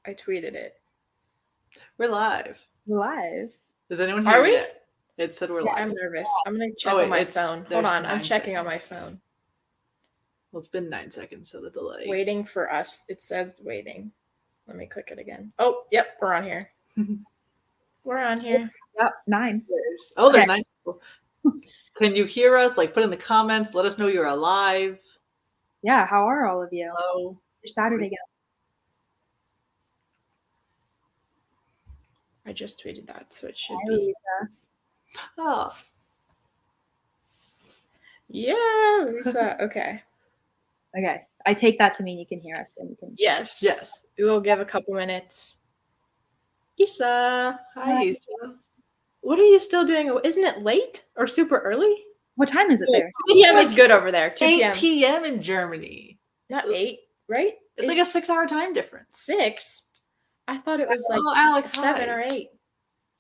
I tweeted it. We're live. We're live. Is anyone here Are we? yet? It said we're live. I'm nervous. I'm going to check on my phone. Hold on. I'm checking on my phone. Well, it's been 9 seconds, so the delay. Waiting for us. It says waiting. Let me click it again. Oh, yep. We're on here. We're on here. Yep, 9. There's 9 people. Can you hear us? Like, put in the comments. Let us know you're alive. Yeah, how are all of you? Hello. Your Saturday again. I just tweeted that, so it should Hi, be. Lisa. Oh. Yeah, Lisa. Okay. Okay. I take that to mean you can hear us and you can. Yes. Yes. We will give a couple minutes. Isa. Hi, Isa. What are you still doing? Isn't it late or super early? What time is it there? 2 p.m. is good over there. 2 p.m. 8 p.m. in Germany. Not 8, right? It's like a 6-hour time difference. 6? I thought it was like Alex, 7 hi. or 8.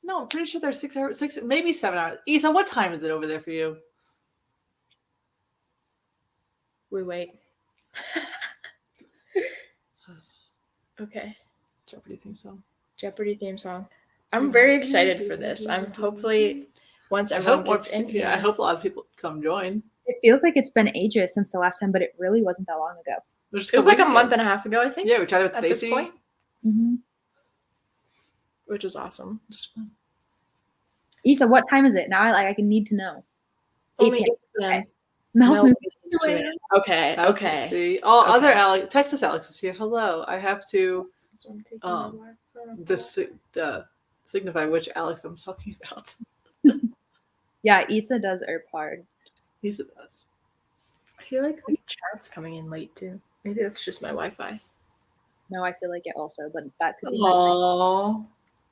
No, I'm pretty sure they're 6 hours, maybe 7 hours. Isa, what time is it over there for you? We wait. Okay. Jeopardy theme song. I'm very excited for this. I'm hopefully once everyone gets in here. Yeah, I hope a lot of people come join. It feels like it's been ages since the last time, but it really wasn't that long ago. It was like a month and a half ago, I think. Yeah, we tried it with at Stacey. this point. Mm-hmm. Which is awesome. Just fun. Isa, what time is it? Now I need to know. Only 8 p.m. p.m. Mel's Mel's moving. Okay. See. Oh, Okay. other Alex, Texas Alex is here. Hello. I have to So I'm taking signify which Alex I'm talking about. Yeah, Isa does Earp hard. He's the best. I feel like the chat's coming in late too. Maybe that's just my Wi-Fi. No, I feel like it also, but that could be. Aww.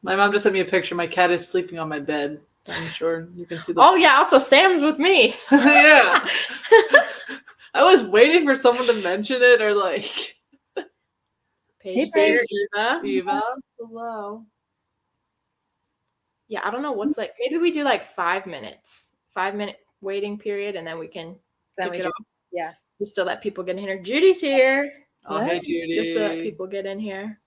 My mom just sent me a picture. My cat is sleeping on my bed. I'm sure you can see the. Oh yeah, also Sam's with me. Yeah. I was waiting for someone to mention it or like. Paige, Paige. Eva. Eva, hello. Yeah, I don't know what's like. Maybe we do like 5 minutes, 5-minute waiting period, and then we can. Then kick we it just, off. yeah. Just to let people get in here. Judy's here. Oh, hey, Judy. Just so that people get in here.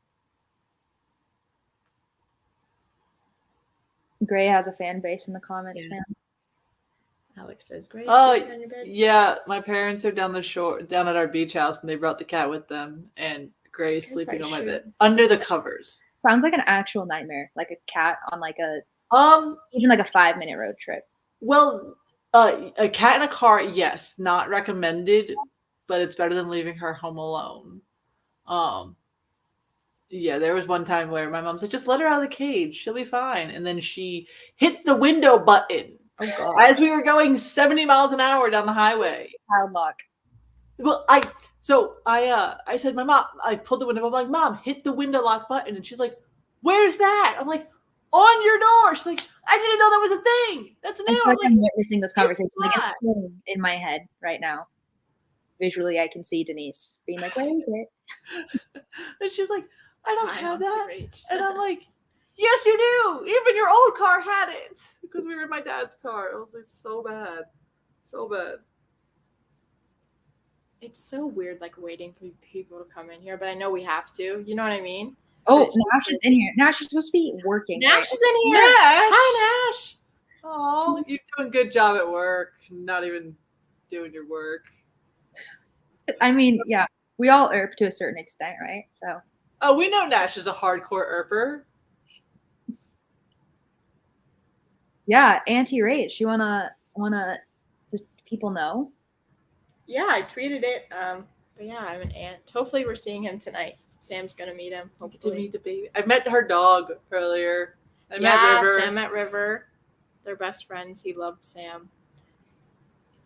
Gray has a fan base in the comments Yeah. now. Alex says, "Great." Oh, sleeping on your bed." yeah. My parents are down the shore, down at our beach house, and they brought the cat with them. And Gray's Yes, sleeping I on my should. bed under the covers. Sounds like an actual nightmare, like a cat on like a even like a 5-minute road trip. Well, a cat in a car, yes, not recommended, but it's better than leaving her home alone. Yeah, there was one time where my mom's like, just let her out of the cage. She'll be fine. And then she hit the window button as we were going 70 miles an hour down the highway. Child lock. Well, I said, my mom, I pulled the window. I'm like, Mom, hit the window lock button. And she's like, where's that? I'm like, on your door. She's like, I didn't know that was a thing. That's new. I feel like I'm witnessing this conversation. Like not. it's playing in my head right now. Visually, I can see Denise being like, where is it? And she's like, I don't My have mom's that. your age. And I'm like, yes, you do. Even your old car had it. Because we were in my dad's car. It was like so bad. So bad. It's so weird, like waiting for people to come in here, but I know we have to. You know what I mean? Oh, It's Nash is in here. Nash is supposed to be working. Nash right? is in here. Nash. Hi, Nash. Oh, you're doing a good job at work. Not even doing your work. I mean, yeah, we all Earp to a certain extent, right? So. Oh, we know Nash is a hardcore Urper. Yeah, anti-rage. You wanna does people know? Yeah, I tweeted it. But yeah, I'm an aunt. Hopefully, we're seeing him tonight. Sam's gonna meet him. To Hopefully. meet the baby. I met her dog earlier. I met River. Sam met River. They're best friends. He loved Sam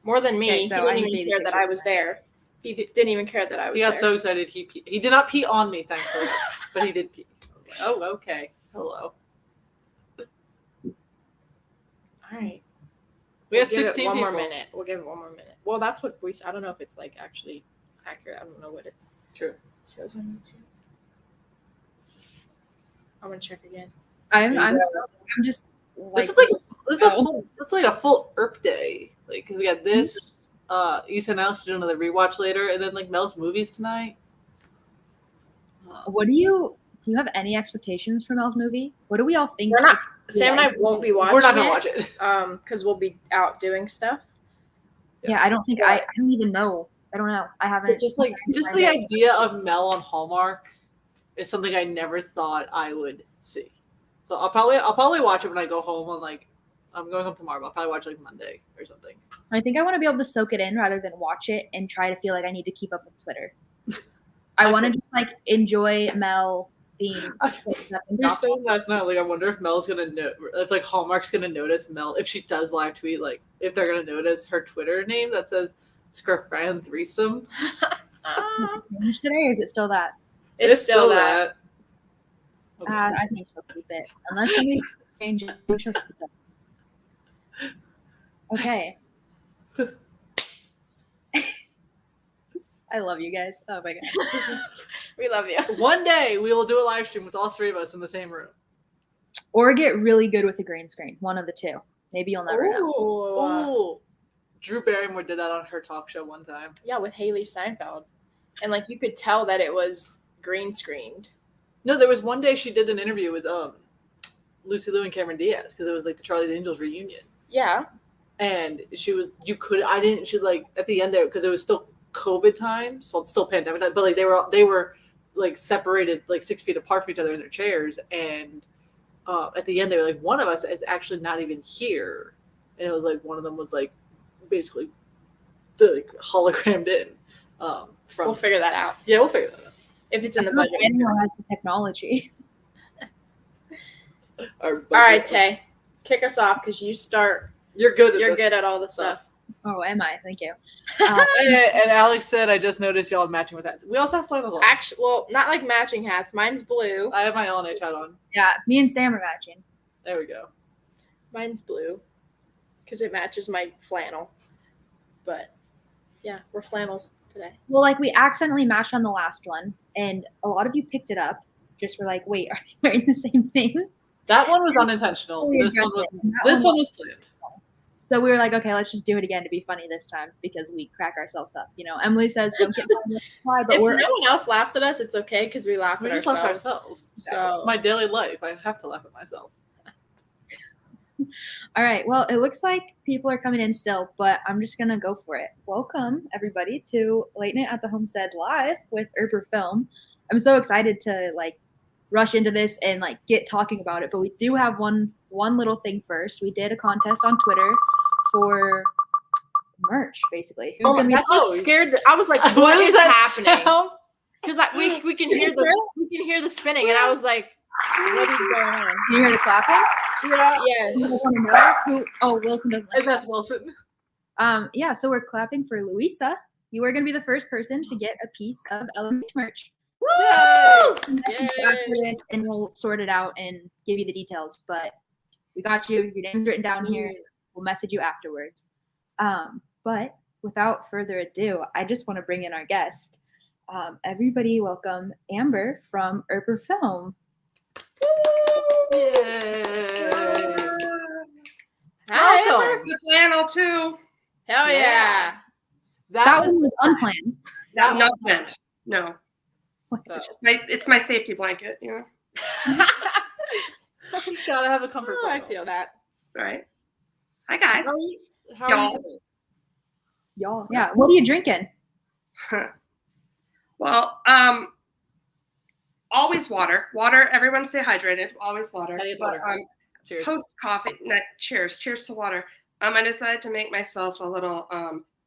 more than me. Okay, so he I didn't need even care that I was there. He didn't even care that I was He got there. so excited he did not pee on me, thankfully, but he did pee. I was like, oh, okay. Hello. All right. We have We'll give it 16 one people. more minute. We'll give it one more minute. Well, that's what we. I don't know if it's like actually accurate. I don't know what it True. says on YouTube. I'm gonna check again. I'm just like This is like a full Earp day. Like, because we got this. Issa and Alex do another rewatch later, and then like Mel's movies tonight. what do you Do you have any expectations for Mel's movie? What do we all think? We're not. Sam and I won't be watching. We're not gonna watch it. Because we'll be out doing stuff. Yeah, I don't think I don't even know. I don't know. I haven't. But just the idea of Mel on Hallmark is something I never thought I would see. So I'll probably watch it when I go home on like I'm going home tomorrow, but I'll probably watch like Monday or something. I think I want to be able to soak it in rather than watch it and try to feel like I need to keep up with Twitter. I want to just like enjoy Mel being. You're saying last night, like I wonder if Mel's gonna if like Hallmark's gonna notice Mel if she does live tweet, like if they're gonna notice her Twitter name that says Scruffran Threesome. Is it changed today, or is it still that? It's still that. Okay. I think she'll keep it unless somebody changes it. She'll keep it. Okay. I love you guys. Oh my god. We love you. One day we will do a live stream with all three of us in the same room. Or get really good with a green screen. One of the two. Maybe you'll never know. Oh. Drew Barrymore did that on her talk show one time. Yeah, with Haley Steinfeld. And like you could tell that it was green screened. No, there was one day she did an interview with Lucy Liu and Cameron Diaz because it was like the Charlie's Angels reunion. Yeah. And she at the end there because it was still COVID times, well it's still pandemic time, but like they were like separated like 6 feet apart from each other in their chairs, and at the end they were like one of us is actually not even here, and it was like one of them was like basically hologrammed in. We'll figure that out. Yeah, we'll figure that out. If it's in the budget. Anyone has the technology. All right, Tay. Kick us off because you start. You're good at all the stuff. Oh, am I? Thank you. And Alex said, I just noticed y'all matching with hats. We also have flannels on. Actually, well, not like matching hats. Mine's blue. I have my LNH hat on. Yeah, me and Sam are matching. There we go. Mine's blue because it matches my flannel. But yeah, we're flannels today. Well, like we accidentally matched on the last one, and a lot of you picked it up. Just were like, wait, are they wearing the same thing? That one was unintentional. This one was planned. So we were like, okay, let's just do it again to be funny this time because we crack ourselves up. You know, Emily says, don't get mad, but if no one else laughs at us, it's okay because we laugh at just ourselves. laugh at ourselves. So it's my daily life. I have to laugh at myself. All right. Well, it looks like people are coming in still, but I'm just going to go for it. Welcome, everybody, to Late Night at the Homestead Live with Earper Film. I'm so excited to, like, rush into this and, like, get talking about it. But we do have one little thing first. We did a contest on Twitter for merch, basically. That just scared. I was like, what is happening? Because we can hear the spinning, and I was like, what is going on? Can you hear the clapping? Yeah. You guys want to know who? Oh, Wilson doesn't. And that's Wilson. Yeah. So we're clapping for Louisa. You are going to be the first person to get a piece of LNH merch. Woo! After this, and we'll sort it out and give you the details. But we got you. Your name's written down here. We'll message you afterwards. But without further ado, I just want to bring in our guest. Everybody, welcome Amber from Earper Film. Yay! Hi, Welcome. The flannel too. Hell yeah! That one was unplanned. Not planned. No. So. It's my safety blanket, you know. You gotta have a comfort. I feel that. Right. Hi guys. How are you? Y'all. Yeah. What are you drinking? Well, always water. Water. Everyone stay hydrated. Always water. But, cheers. Post coffee. Cheers. Cheers to water. I decided to make myself a little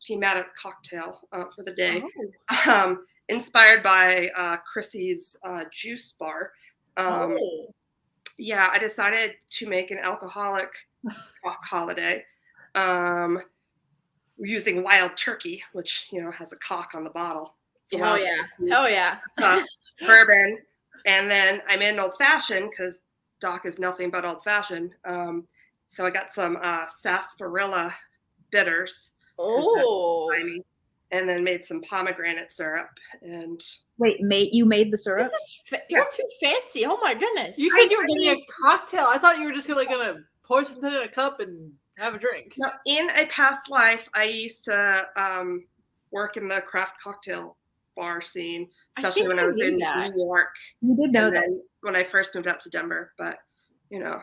thematic cocktail for the day. Oh. Inspired by Chrissy's juice bar. Yeah, I decided to make an alcoholic cock holiday using wild turkey, which, you know, has a cock on the bottle. So Hell yeah. Bourbon. And then I made an old fashioned because Doc is nothing but old fashioned. So I got some sarsaparilla bitters. Oh. And then made some pomegranate syrup. And wait, you made the syrup? You're too fancy. Oh my goodness. You said you were getting a cocktail. I thought you were just gonna pour something in a cup and have a drink. No, in a past life, I used to work in the craft cocktail bar scene, I especially think when I I was knew in that. New York. You did know And then this. when I first moved out to Denver, but you know,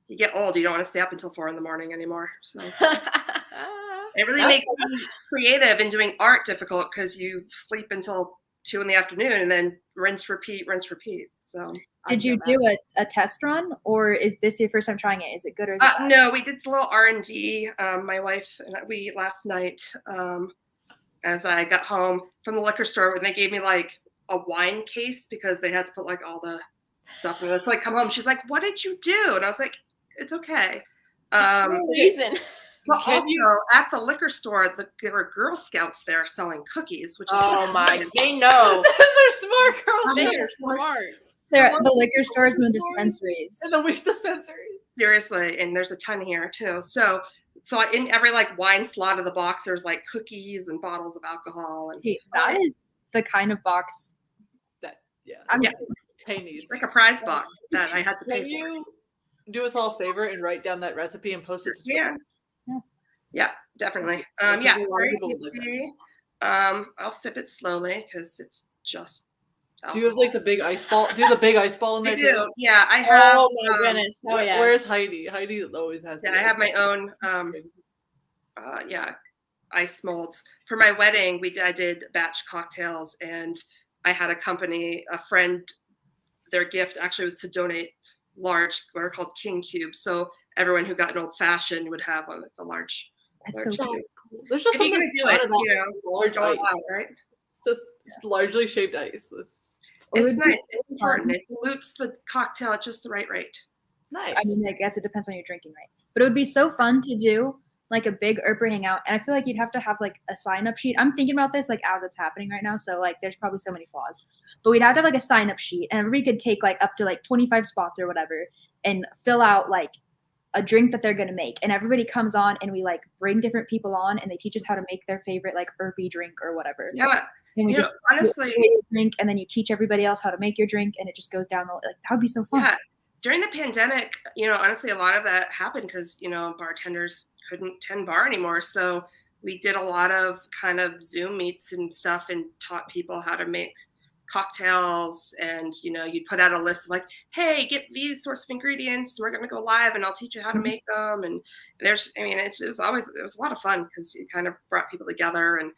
you get old, you don't want to stay up until 4 a.m. anymore. So it really makes being creative and doing art difficult because you sleep until 2 p.m. and then rinse, repeat. So Did you do a test run, or is this your first time trying it? Is it good or is it bad? no, we did a little R&D. My wife and we last night, as I got home from the liquor store, when they gave me like a wine case because they had to put like all the stuff in it. So I come home, she's like, "What did you do?" And I was like, "It's okay." It's for a reason. But also at the liquor store, there were Girl Scouts there selling cookies, which is they know. They're smart girls. They are smart. They're the liquor stores and the dispensaries. And the weed dispensary. Seriously, and there's a ton here too. So in every like wine slot of the box, there's like cookies and bottles of alcohol. And Hey, that is the kind of box that Tiny. It's like a prize box that I had to pay Can for. you do us all a favor and write down that recipe and post it to Twitter? Yeah, definitely. Very tasty. I'll sip it slowly because it's just. Do you have like the big ice ball? Do you have the big ice ball in there too? I do. Yeah, I have. Oh my goodness! Oh yeah. Where's Heidi? Heidi always has. Yeah, I have my own. Ice molds for my wedding. I did batch cocktails, and I had a friend. Their gift actually was to donate large, what are called king cubes. So everyone who got an old fashioned would have one with a large. That's so cool. There's just something to do it, large ice, right? Just largely shaped ice. It's nice. It's important. It dilutes the cocktail at just the right rate. Nice. I mean, I guess it depends on your drinking rate. But it would be so fun to do like a big Urper hangout. And I feel like you'd have to have like a sign-up sheet. I'm thinking about this like as it's happening right now. So like there's probably so many flaws. But we'd have to have like a sign-up sheet, and everybody could take like up to like 25 spots or whatever and fill out like a drink that they're gonna make. And everybody comes on and we like bring different people on and they teach us how to make their favorite like Urpy drink or whatever. Yeah. And we just honestly drink, and then you teach everybody else how to make your drink, and it just goes down like that would be so fun. Yeah. During the pandemic, honestly, a lot of that happened because, bartenders couldn't tend bar anymore. So we did a lot of kind of Zoom meets and stuff and taught people how to make cocktails. And, you'd put out a list of like, hey, get these sorts of ingredients. We're going to go live and I'll teach you how to make them. And it was a lot of fun because it kind of brought people together, and,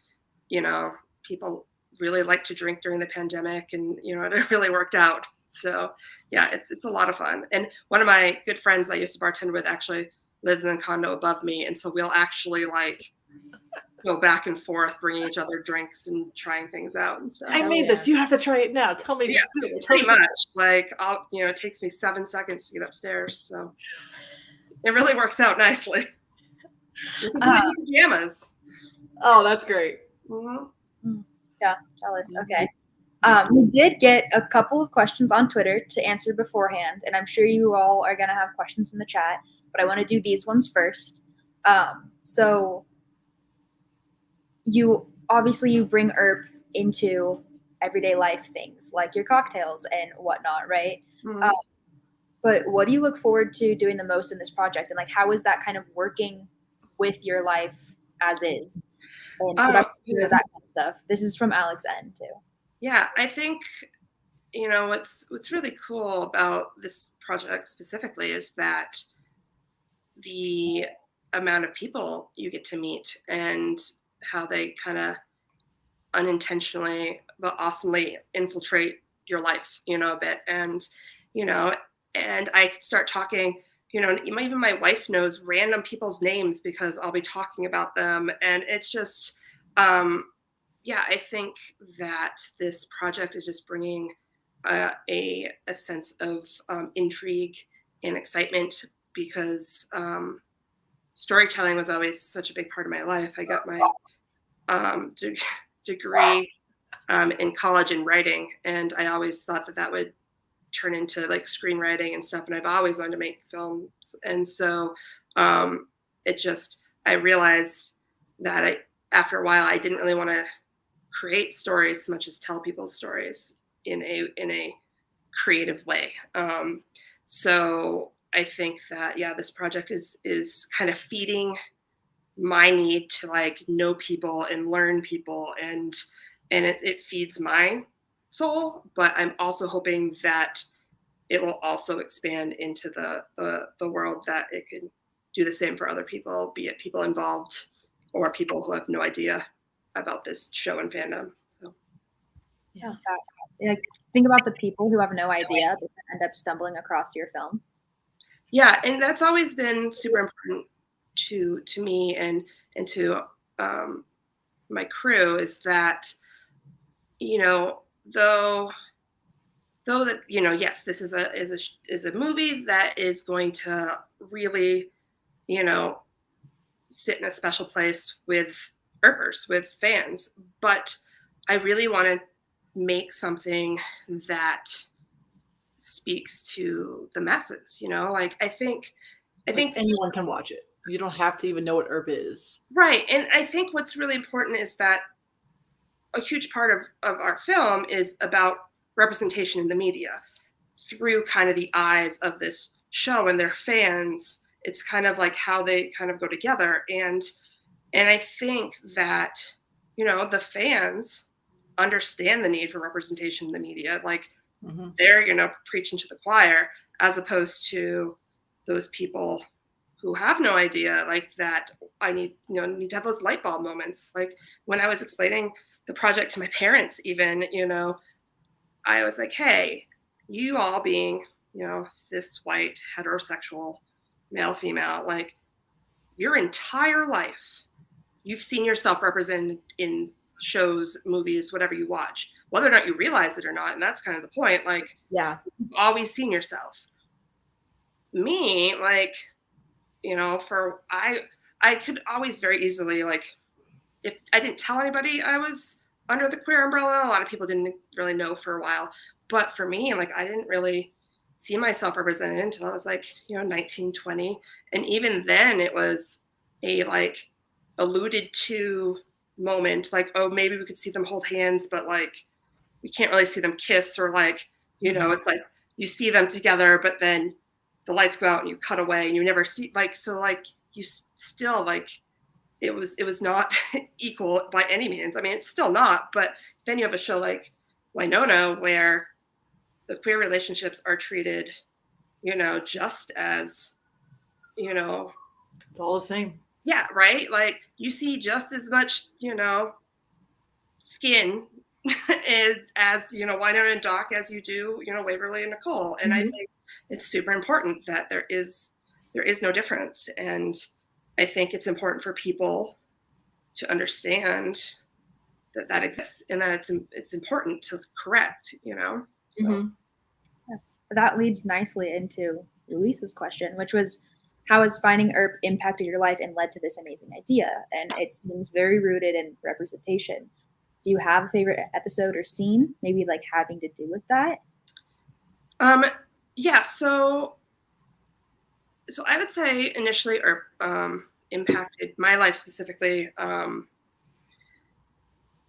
people really like to drink during the pandemic, and, it really worked out. So yeah, it's a lot of fun. And one of my good friends that I used to bartend with actually lives in a condo above me. And so we'll actually like go back and forth, bringing each other drinks and trying things out and stuff. I made this. You have to try it now. Tell me. Yeah, pretty much. Like it takes me 7 seconds to get upstairs. So it really works out nicely. Pajamas. Oh, that's great. Mm-hmm. Yeah, jealous. Okay. We did get a couple of questions on Twitter to answer beforehand, and I'm sure you all are going to have questions in the chat, but I want to do these ones first. So you bring Earp into everyday life things like your cocktails and whatnot, right? Mm-hmm. But what do you look forward to doing the most in this project, and like how is that kind of working with your life as is? And that kind of stuff. This is from Alex N too. Yeah, I think what's really cool about this project specifically is that the amount of people you get to meet and how they kind of unintentionally but awesomely infiltrate your life, a bit. And and I could start talking. Even my wife knows random people's names because I'll be talking about them. And it's just, I think that this project is just bringing a sense of intrigue and excitement because storytelling was always such a big part of my life. I got my degree in college in writing, and I always thought that would turn into like screenwriting and stuff, and I've always wanted to make films. And so I realized that after a while I didn't really want to create stories so much as tell people's stories in a creative way. So I think that this project is kind of feeding my need to like know people and learn people and and it feeds my soul, but I'm also hoping that it will also expand into the world, that it can do the same for other people, be it people involved or people who have no idea about this show and fandom. So Yeah. Like, think about the people who have no idea but end up stumbling across your film. yeah, and that's always been super important to me and to my crew, is that, you know, though that, you know, yes, this is a movie that is going to really, you know, sit in a special place with Urpers, with fans, but I really want to make something that speaks to the masses, you know, like I think anyone can watch it. You don't have to even know what Earp is. right. And I think what's really important is that a huge part of our film is about representation in the media through kind of the eyes of this show and their fans. It's kind of like how they kind of go together. And I think that, you know, the fans understand the need for representation in the media. Like they're, you know, preaching to the choir, as opposed to those people who have no idea, like that I need to have those light bulb moments. Like when I was explaining the project to my parents, even, you know, I was like, hey, you all being, you know, cis, white, heterosexual, male, female, like your entire life, you've seen yourself represented in shows, movies, whatever you watch, whether or not you realize it or not. And that's kind of the point. Like, Yeah. you've always seen yourself. Me, like, you know, I could always very easily, like, if I didn't tell anybody I was under the queer umbrella, a lot of people didn't really know for a while. But for me, like, I didn't really see myself represented until I was like, you know, 19, 20. And even then it was a like alluded to moment, like, oh, maybe we could see them hold hands, but like, we can't really see them kiss, or like, you know, it's like you see them together, but then the lights go out and you cut away and you never see, like, so like you still like, it was not equal by any means. I mean, it's still not, but then you have a show like Wynonna where the queer relationships are treated, you know, just as, you know, it's all the same. Yeah, right? Like you see just as much, you know, skin as, you know, Wynonna and Doc as you do, you know, Waverly and Nicole. And I think it's super important that there is no difference. And I think it's important for people to understand that that exists and that it's important to correct, you know? So. Yeah. That leads nicely into Luisa's question, which was, how has finding Earp impacted your life and led to this amazing idea? And it seems very rooted in representation. Do you have a favorite episode or scene, maybe like having to do with that? Yeah, so I would say initially Earp impacted my life specifically.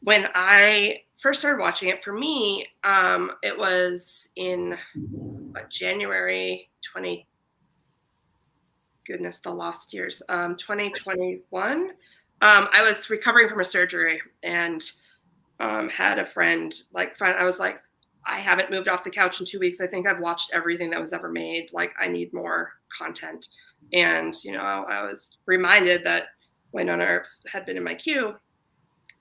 When I first started watching it, for me, it was in January 20. Goodness, the lost years. 2021. I was recovering from a surgery and had a friend. I was like, I haven't moved off the couch in 2 weeks. I think I've watched everything that was ever made. Like, I need more content. And, you know, I was reminded that Wynonna Earp had been in my queue.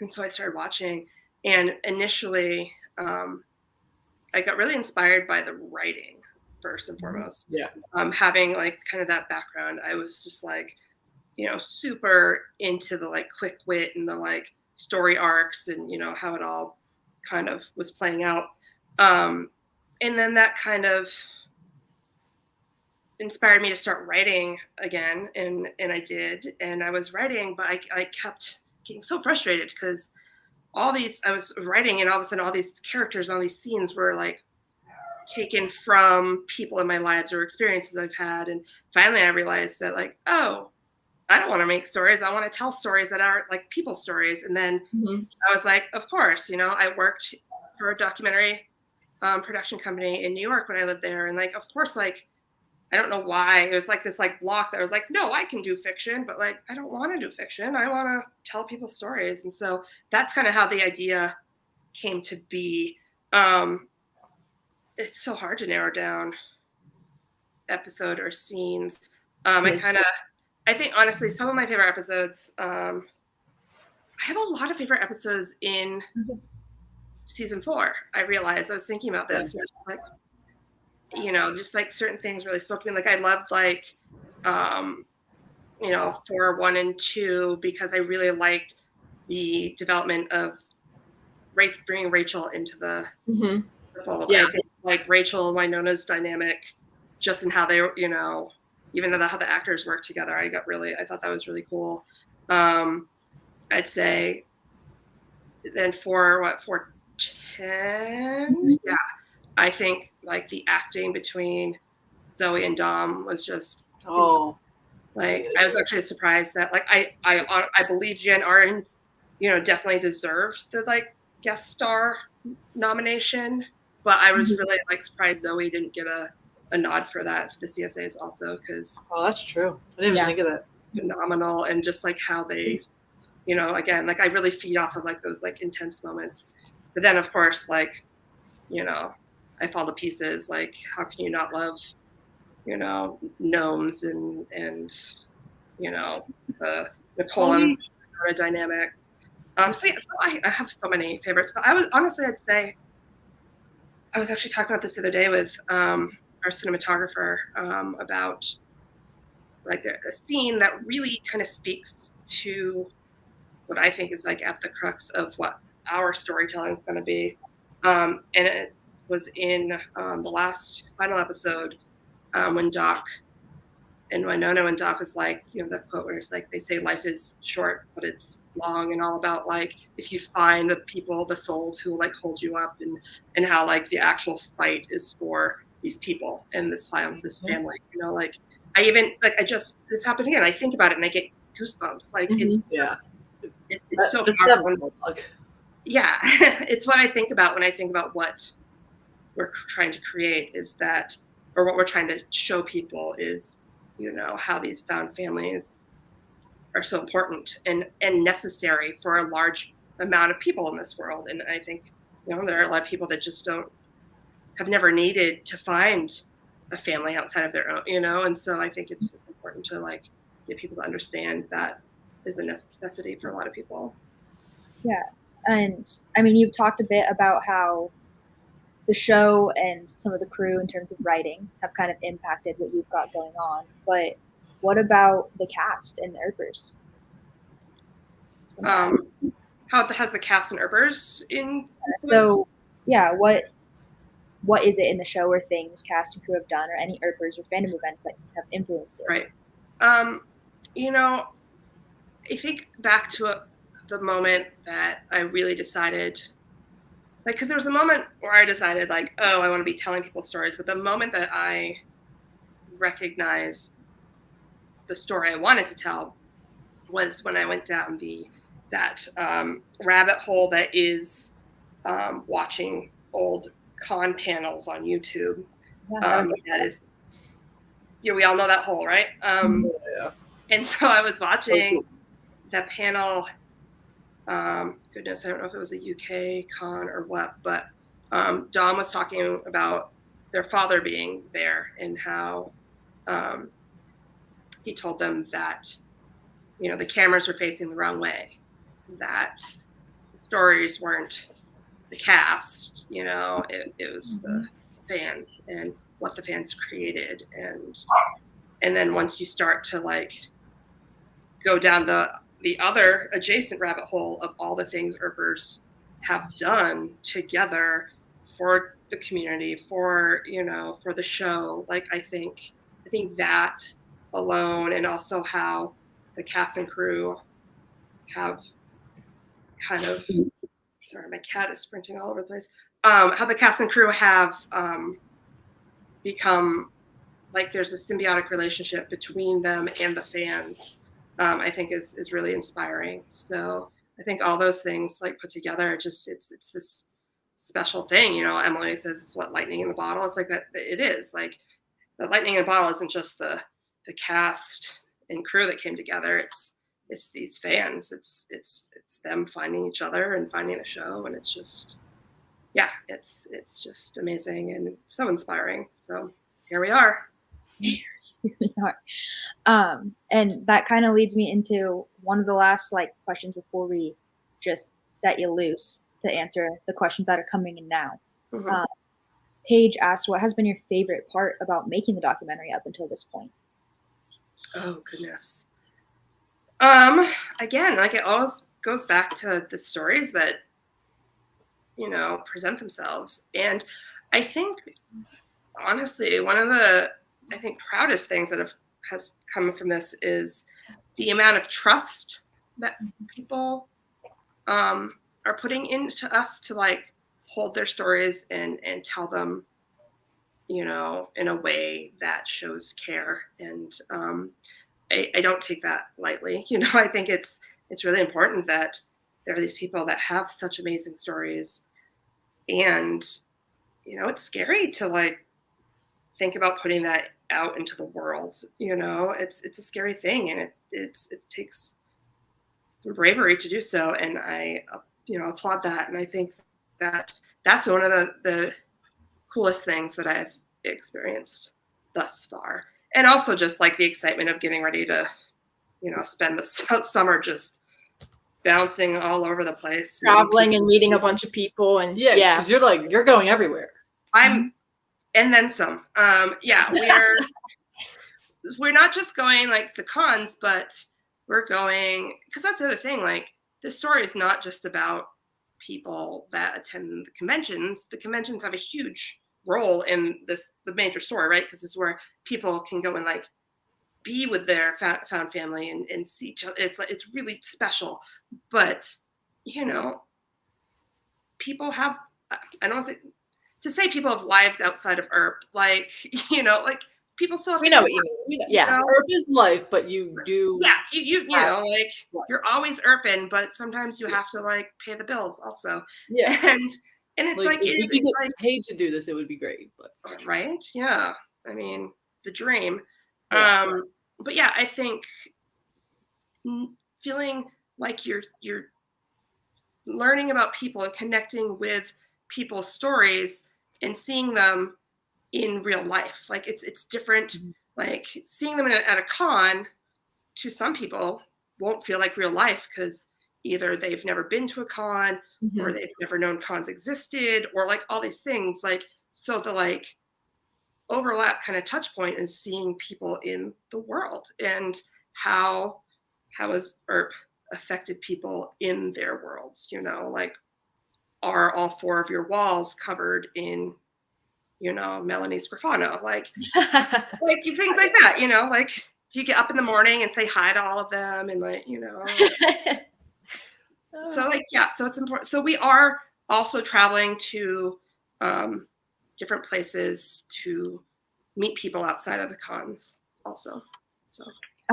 And so I started watching. And initially, I got really inspired by the writing, first and foremost. Yeah. Having like kind of that background, I was just like, you know, super into the like quick wit and the like story arcs and, you know, how it all kind of was playing out. And then that kind of inspired me to start writing again. And I did, and I was writing, but I kept getting so frustrated because I was writing and all of a sudden all these characters, all these scenes were like taken from people in my lives or experiences I've had. And finally I realized that like, oh, I don't want to make stories. I want to tell stories that are like people stories. And then I was like, of course, you know, I worked for a documentary production company in New York when I lived there. And like, of course, like, I don't know why it was like this like block that I was like, no, I can do fiction, but like, I don't want to do fiction. I want to tell people stories. And so that's kind of how the idea came to be. It's so hard to narrow down episode or scenes. I think honestly, some of my favorite episodes, I have a lot of favorite episodes in season 4. I realized I was thinking about this, and like, just like certain things really spoke to me. Like I loved 4, 1, and 2 because I really liked the development of bringing Rachel into the fold. Yeah. I think like Rachel and Wynonna's dynamic, just in how they, even how the actors work together, I thought that was really cool. I'd say then for 10, yeah, I think like the acting between Zoe and Dom was just like, I was actually surprised that like I believe Jen Arden, definitely deserves the like guest star nomination, but I was really like surprised Zoe didn't get a nod for that for the CSAs also, because that's true. I didn't even think of that. Phenomenal, and just like how they, again, like I really feed off of like those like intense moments, but then of course like, I fall to pieces. Like how can you not love, gnomes and the Nicole and Nora dynamic. So yeah, so I have so many favorites, but I'd say I was actually talking about this the other day with our cinematographer about like a scene that really kind of speaks to what I think is like at the crux of what our storytelling is going to be. And it was in the last final episode when Doc and Wynonna and Doc is like, the quote where it's like, they say life is short, but it's long, and all about like, if you find the people, the souls who like hold you up, and how like the actual fight is for these people and this family, like I even, like, this happened again. I think about it and I get goosebumps. Like it's so powerful. Yeah. It's what I think about when I think about what we're trying to create, is that, or what we're trying to show people is, how these found families are so important and necessary for a large amount of people in this world. And I think, there are a lot of people that just have never needed to find a family outside of their own, and so I think it's important to like get people to understand that is a necessity for a lot of people. Yeah. And I mean, you've talked a bit about how the show and some of the crew in terms of writing have kind of impacted what you've got going on, but what about the cast and the Earpers? How has the cast and Urpers in? So yeah, what is it in the show or things cast and crew have done, or any Earpers or fandom events that have influenced it? Right. I think back to the moment that I really decided, like, because there was a moment where I decided, like, oh, I want to be telling people stories. But the moment that I recognized the story I wanted to tell was when I went down that rabbit hole that is watching old con panels on YouTube. That is, we all know that hole, right? And so I was watching that panel. Goodness, I don't know if it was a UK con or what, but Dom was talking about their father being there and how he told them that, the cameras were facing the wrong way, that the stories weren't the cast, it was the fans and what the fans created. And then once you start to like go down the other adjacent rabbit hole of all the things Earpers have done together for the community, for the show. Like I think that alone, and also how the cast and crew have kind of, sorry, my cat is sprinting all over the place. How the cast and crew have become, like, there's a symbiotic relationship between them and the fans. I think is really inspiring. So I think all those things like put together, just it's this special thing. Emily says it's what lightning in the bottle. It's like that. It is like the lightning in the bottle isn't just the cast and crew that came together. it's these fans. It's them finding each other and finding a show, and it's just, yeah, it's just amazing and so inspiring. So here we are. And that kind of leads me into one of the last like questions before we just set you loose to answer the questions that are coming in now. Mhm. Paige asked, what has been your favorite part about making the documentary up until this point? Oh goodness. Again, like it always goes back to the stories that, you know, present themselves. And I think honestly, one of the, I think, proudest things that has come from this is the amount of trust that people are putting into us to like hold their stories and tell them, you know, in a way that shows care. And I don't take that lightly. You know, I think it's really important that there are these people that have such amazing stories, and you know, it's scary to like think about putting that out into the world. You know, it's a scary thing, and it takes some bravery to do so, and I you know, applaud that. And I think that that's been one of the coolest things that I've experienced thus far. And also just like the excitement of getting ready to, you know, spend the summer just bouncing all over the place, Traveling and meeting a bunch of people. And Yeah, because you're going everywhere. I'm, and then some. Yeah, we're not just going like to the cons, but we're going, because that's the other thing. Like, this story is not just about people that attend the conventions. The conventions have a huge role in the major story, right? Because this is where people can go and like be with their found family and see each other. It's really special. But you know, people have, I don't want to say people have lives outside of Earp. Like, you know, like people still have we to know work, what you mean. you Yeah. know? Earp is life, but you do. Yeah, you know, like you're always Earping, but sometimes you have to like pay the bills also. Yeah. And it's like like, if we could get paid to do this, it would be great. But right? Yeah. I mean, the dream. Yeah. But yeah, I think feeling like you're learning about people and connecting with people's stories and seeing them in real life. Like it's different. Mhm. Like seeing them at a con to some people won't feel like real life because either they've never been to a con or they've never known cons existed or like all these things. Like, so the like overlap kind of touch point is seeing people in the world and how has Earp affected people in their worlds, you know, like are all 4 of your walls covered in, you know, Melanie's Grafano, like things like that, you know, like do you get up in the morning and say hi to all of them and like, you know, so like, yeah, so it's important. So we are also traveling to different places to meet people outside of the cons also. So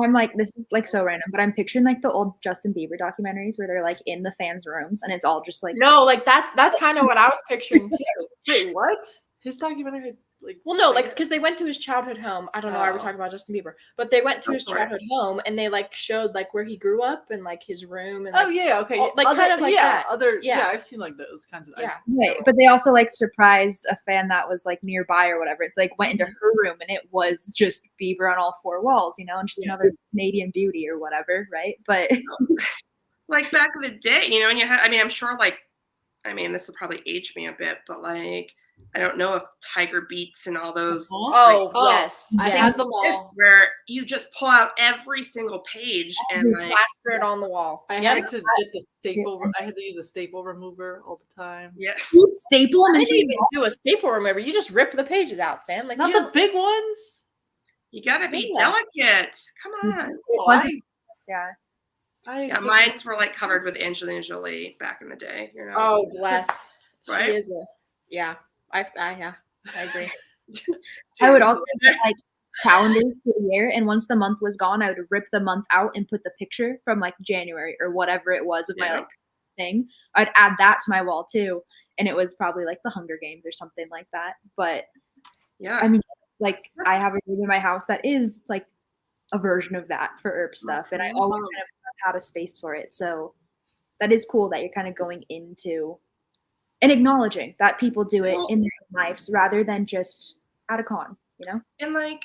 I'm like, this is like so random, but I'm picturing like the old Justin Bieber documentaries where they're like in the fans' rooms and it's all just like No, like that's kind of what I was picturing too. Wait, what? His documentary had like. Well, no, like because they went to his childhood home. I don't know why we're Oh. talking about Justin Bieber, but they went to his Go for it. childhood home and they like showed like where he grew up and like his room and like, Oh yeah, okay. like kind of like that. Yeah, I've seen like those kinds of. Yeah. right. But they also like surprised a fan that was like nearby or whatever. It's like went into her room and it was just Bieber on all 4 walls, you know, and just another Canadian beauty or whatever, right? But like back in the day, you know, and you had, I mean, I'm sure like, I mean, this will probably age me a bit, but like, I don't know if Tiger Beats and all those. Oh, like, yes. I yes. had them all. It's where you just pull out every single page and like plaster it on the wall. I had to get the staple. I had to use a staple remover all the time. yeah. you staple them I into didn't even do a staple remover. You just rip the pages out, Sam. Like Not you the big ones. You gotta be Yeah. delicate. Come on. it was yeah. Yeah, mine were like covered with Angelina Jolie back in the day. You know. Oh, so- bless. Right? She is a yeah. I agree. I would also set like calendars for the year, and once the month was gone, I would rip the month out and put the picture from like January or whatever it was of my like thing. I'd add that to my wall too, and it was probably like the Hunger Games or something like that. But yeah. I mean, like I have a room in my house that is like a version of that for Earp stuff, and I always kind of had a space for it. So that is cool that you're kind of going into and acknowledging that people do it in their own lives rather than just at a con, you know? And like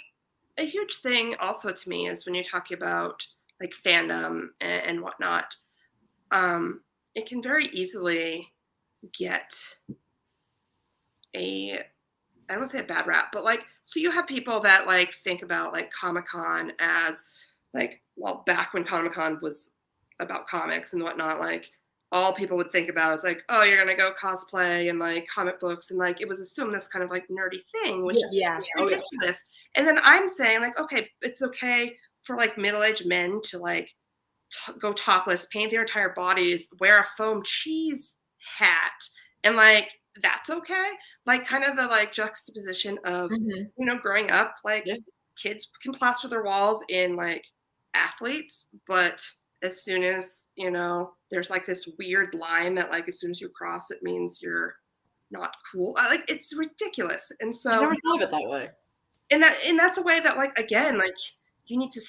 a huge thing also to me is when you talk about like fandom and whatnot, it can very easily get I don't want to say a bad rap, but like, so you have people that like think about like Comic-Con as like, well, back when Comic-Con was about comics and whatnot, like all people would think about is like, oh, you're going to go cosplay and like comic books. And like, it was assumed this kind of like nerdy thing, which is ridiculous. And then I'm saying like, okay, it's okay for like middle-aged men to like go topless, paint their entire bodies, wear a foam cheese hat, and like, that's okay. Like kind of the like juxtaposition of, you know, growing up, like kids can plaster their walls in like athletes, but as soon as, you know, there's like this weird line that like as soon as you cross it means you're not cool. Like it's ridiculous. And so I never thought of it that way. And that's a way that like again, like you need to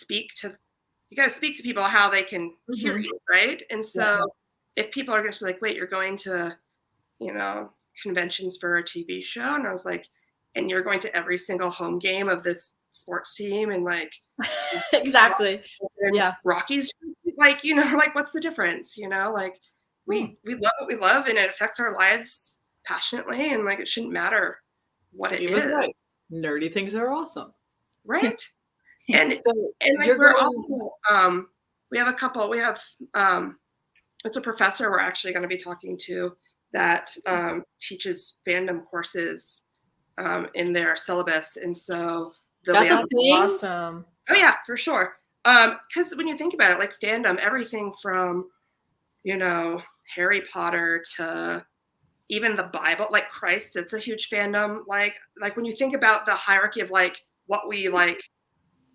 you gotta speak to people how they can hear you, right? And so if people are gonna be like, wait, you're going to, you know, conventions for a TV show, and I was like, and you're going to every single home game of this sports team, and like exactly, Rockies, like, you know, like what's the difference, you know, like we love what we love, and it affects our lives passionately, and like it shouldn't matter what it is. Right. Nerdy things are awesome, right? And like we're also we have it's a professor we're actually going to be talking to that teaches fandom courses in their syllabus, and so that's awesome. Oh yeah, for sure. Because when you think about it, like fandom, everything from, you know, Harry Potter to even the Bible, like Christ, it's a huge fandom. Like when you think about the hierarchy of like what we like,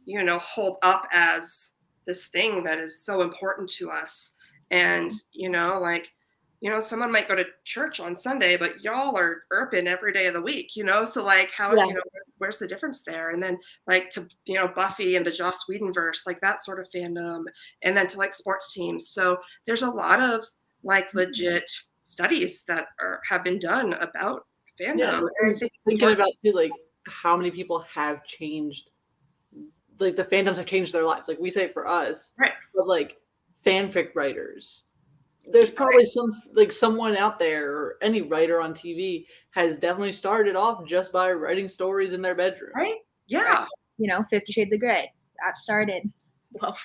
you know, hold up as this thing that is so important to us, and you know, like, you know, someone might go to church on Sunday, but y'all are Urping every day of the week, you know? So like how, you know, where's the difference there? And then like to, you know, Buffy and the Joss Whedon verse, like that sort of fandom, and then to like sports teams. So there's a lot of like legit studies that have been done about fandom. Yeah, and I think thinking about too, like how many people have changed, like the fandoms have changed their lives. Like we say for us, right? But like fanfic writers, there's probably someone out there, or any writer on TV has definitely started off just by writing stories in their bedroom. Right? Yeah. Right. You know, 50 Shades of Grey. That started. Well,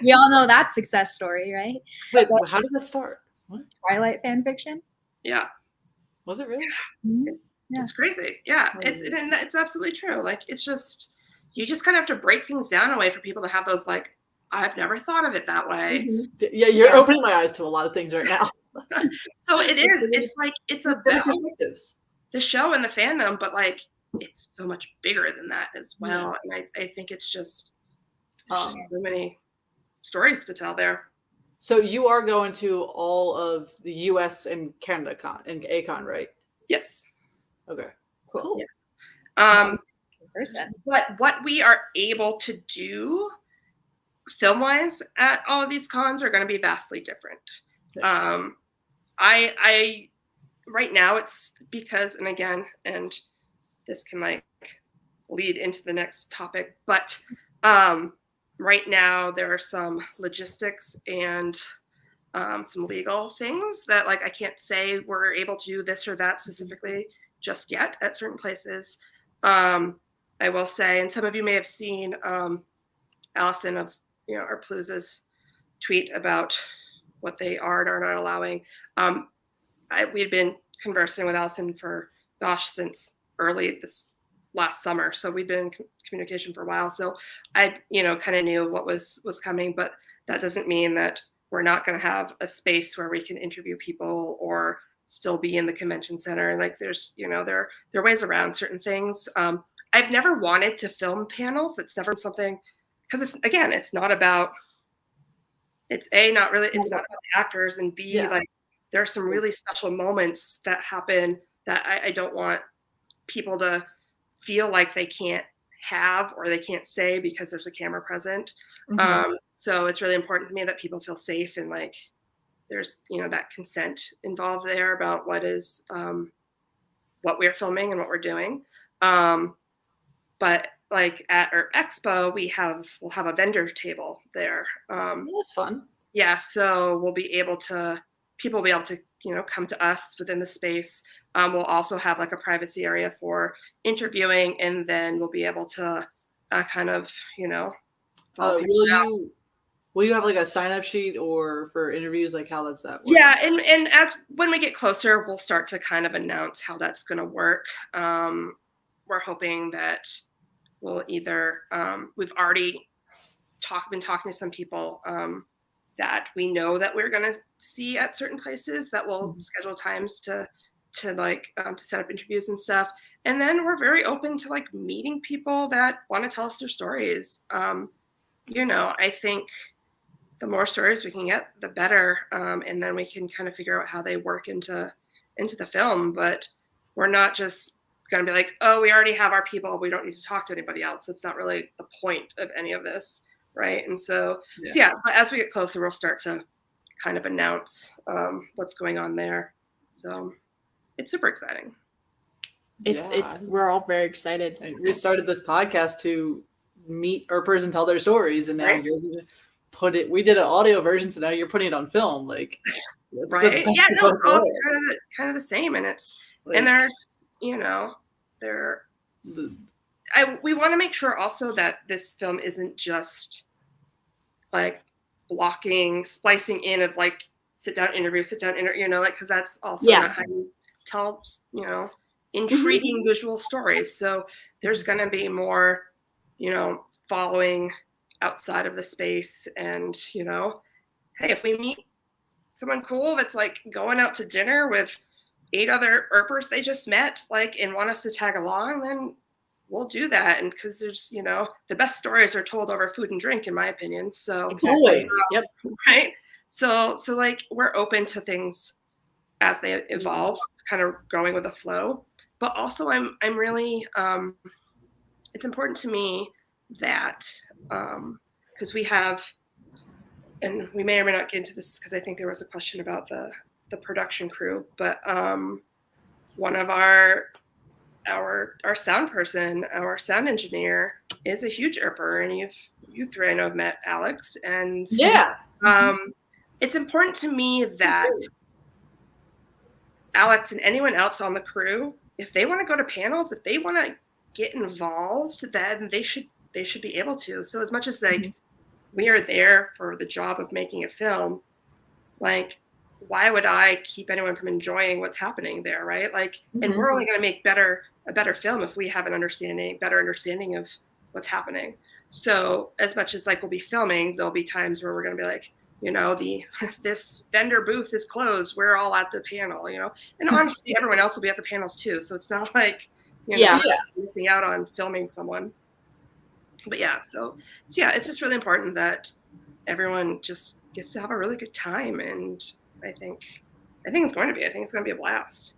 we all know that success story, right? Wait, how did that start? What? Twilight fan fiction? Yeah. Was it really? It's crazy. Yeah. It's absolutely true. Like it's just, you just kind of have to break things down in a way for people to have those like, I've never thought of it that way. Yeah, you're opening my eyes to a lot of things right now. So it is. It's like it's about the show and the fandom, but like it's so much bigger than that as well. And I think it's just so many stories to tell there. So you are going to all of the US and Canada con and ACON, right? Yes. Okay. Cool. Yes. But what we are able to do film-wise at all of these cons are going to be vastly different. I right now it's because, and again, and this can like lead into the next topic, but right now there are some logistics and some legal things that like I can't say we're able to do this or that specifically just yet at certain places. I will say, and some of you may have seen Allison of Urpalooza's tweet about what they are and are not allowing. We had been conversing with Allison for since early this last summer, so we've been in communication for a while. So I kind of knew what was coming, but that doesn't mean that we're not going to have a space where we can interview people or still be in the convention center. And like there's there are ways around certain things. I've never wanted to film panels. That's never something, because it's not about, it's not about the actors, and B, like there are some really special moments that happen that I don't want people to feel like they can't have or they can't say because there's a camera present. Mhm. So it's really important to me that people feel safe and like there's, that consent involved there about what we're filming and what we're doing. But like at our expo, we'll have a vendor table there. That's fun. Yeah, so people will be able to, come to us within the space. We'll also have like a privacy area for interviewing, and then we'll be able to kind of, follow people around. Will you have like a sign up sheet or for interviews? Like how does that work? Yeah, and as when we get closer, we'll start to kind of announce how that's going to work. We're hoping that we'll either we've already been talking to some people that we know that we're going to see at certain places that will schedule times to set up interviews and stuff. And then we're very open to like meeting people that want to tell us their stories. I think the more stories we can get, the better. And then we can kind of figure out how they work into the film. But we're not just going to be like, oh, we already have our people. We don't need to talk to anybody else. That's not really the point of any of this. Right. And so but as we get closer, we'll start to kind of announce what's going on there. So it's super exciting. We're all very excited. And we started this podcast to meet Earpers and tell their stories, and now you're going to put it. We did an audio version, so now you're putting it on film. Like, right? Yeah, no, it's all kind of the same, and it's like, and there's we want to make sure also that this film isn't just like blocking, splicing in of like sit down interview, like because that's also not how you tell intriguing visual stories. So there's going to be more following outside of the space, and hey, if we meet someone cool that's like going out to dinner with 8 other Earpers they just met, like, and want us to tag along, then we'll do that. And because there's the best stories are told over food and drink, in my opinion. So always right. So like we're open to things as they evolve, kind of going with the flow. But also I'm really it's important to me that because we have, and we may or may not get into this because I think there was a question about the production crew, but one of our sound person, our sound engineer, is a huge Urper, and you three I know have met Alex, and it's important to me that Alex and anyone else on the crew, if they want to go to panels, if they want to get involved, then they should be able to. So as much as like we are there for the job of making a film, like why would I keep anyone from enjoying what's happening there, right? Like, and we're only going to make a better film if we have better understanding of what's happening. So as much as like we'll be filming, there'll be times where we're going to be like, this vendor booth is closed. We're all at the panel, and honestly, everyone else will be at the panels too. So it's not like, missing out on filming someone. But so it's just really important that everyone just gets to have a really good time. And I think it's going to be a blast.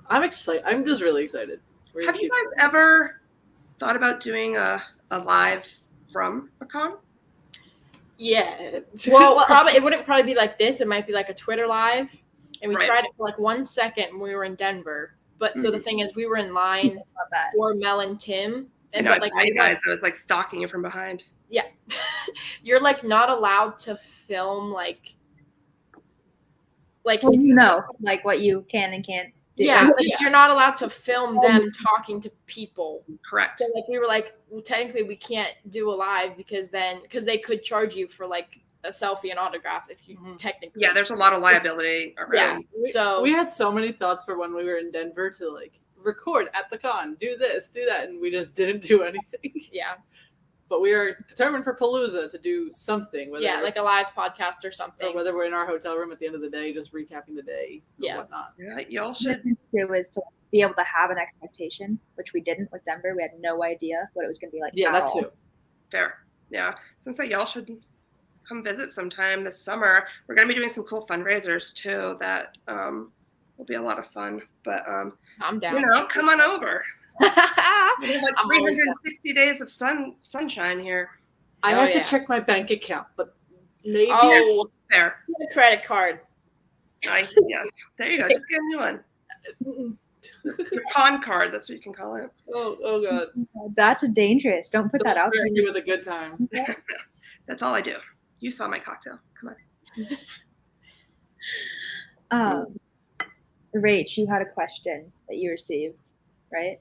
I'm excited. I'm just really excited. Have you guys ever thought about doing a live from a con? Yeah. Well, it wouldn't probably be like this. It might be like a Twitter live. And we tried it for like 1 second when we were in Denver. But so the thing is, we were in line for Mel and Tim. And I was like stalking you from behind. Yeah. You're like not allowed to film like like what you can and can't do. Yeah, you're not allowed to film them talking to people. Correct. So like we were like, well, technically we can't do a live because they could charge you for like a selfie and autograph if you technically. Yeah, there's a lot of liability around. Yeah. So we had so many thoughts for when we were in Denver to like record at the con, do this, do that, and we just didn't do anything. Yeah. But we are determined for Palooza to do something. Like a live podcast or something. Or whether we're in our hotel room at the end of the day, just recapping the day or whatnot. Yeah, y'all should. Too is to be able to have an expectation, which we didn't with Denver. We had no idea what it was going to be like. Yeah, that too. Fair. Yeah. Since y'all should come visit sometime this summer. We're going to be doing some cool fundraisers too that will be a lot of fun. But I'm down. Come on over. We have like 360 days of sunshine here. I have to check my bank account, but maybe there. Credit card. Nice. Yeah. There you go. Just get a new one. Your pawn card. That's what you can call it. Oh God. That's dangerous. Don't put that out there. You with a good time. That's all I do. You saw my cocktail. Come on. Rach, you had a question that you received, right?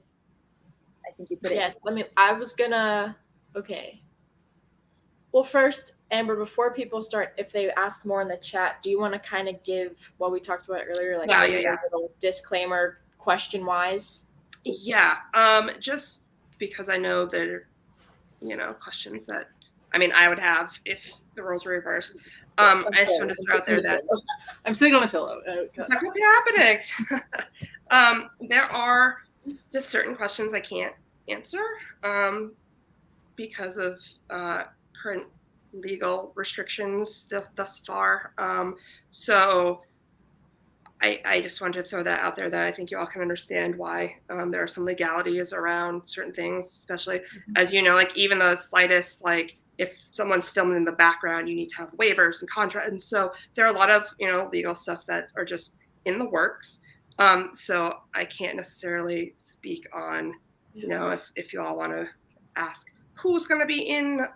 I think you put it. Yes. I was gonna. Okay. Well, first, Amber, before people start, if they ask more in the chat, do you want to kind of give what we talked about earlier, like a little disclaimer, question-wise? Yeah. Just because I know there are, questions that, I would have if the roles were reversed. I just want to throw out there that I'm sitting on a pillow. It's like, what's happening? There are just certain questions I can't answer because of current legal restrictions thus far. So I just wanted to throw that out there that I think you all can understand why there are some legalities around certain things, especially as you know, like even the slightest, like if someone's filming in the background, you need to have waivers and contracts. And so there are a lot of, legal stuff that are just in the works. So I can't necessarily speak on, if you all want to ask who's going to be in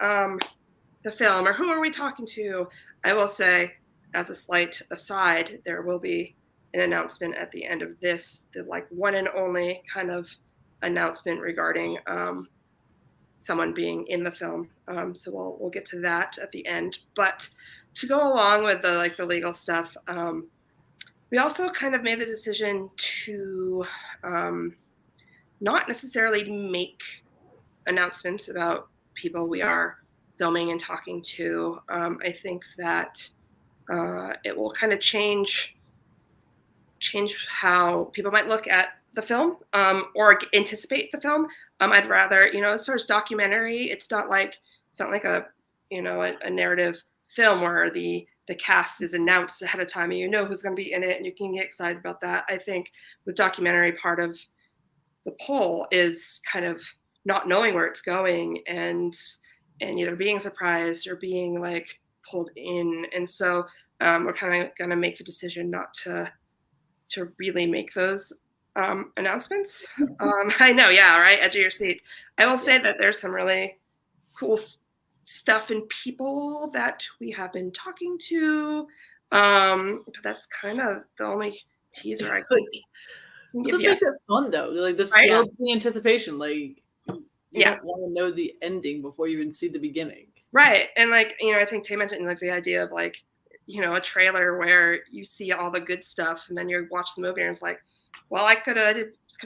the film or who are we talking to. I will say, as a slight aside, there will be an announcement at the end of this, the like one and only kind of announcement regarding someone being in the film. So we'll get to that at the end. But to go along with the legal stuff, we also kind of made the decision to not necessarily make announcements about people we are filming and talking to. I think that it will kind of change how people might look at the film or anticipate the film. I'd rather, as far as documentary, it's not like a narrative film where the cast is announced ahead of time and you know who's going to be in it and you can get excited about that. I think with documentary, part of the pull is kind of not knowing where it's going and either being surprised or being like pulled in. And so we're kind of going to make the decision not to really make those announcements. I know, yeah, right, edge of your seat. I will say that there's some really cool stuff and people that we have been talking to, but that's kind of the only teaser I could give this you. Makes it fun though. Like this builds the anticipation. Like you don't want to know the ending before you even see the beginning. Right, and like I think Tay mentioned like the idea of like a trailer where you see all the good stuff and then you watch the movie and it's like, well, I could have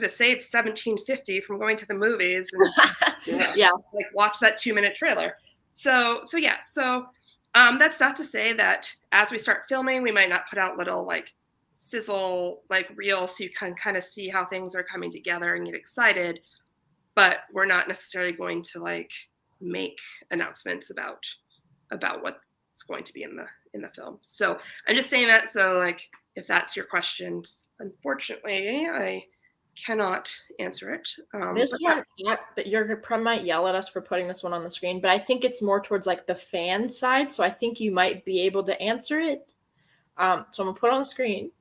saved $17.50 from going to the movies and like watch that 2-minute trailer. So that's not to say that as we start filming, we might not put out little like sizzle like reels so you can kind of see how things are coming together and get excited. But we're not necessarily going to like make announcements about what's going to be in the film. So I'm just saying that. So like, if that's your question, unfortunately, I cannot answer it. This one, your might yell at us for putting this one on the screen, but I think it's more towards like the fan side. So I think you might be able to answer it. So I'm gonna put it on the screen.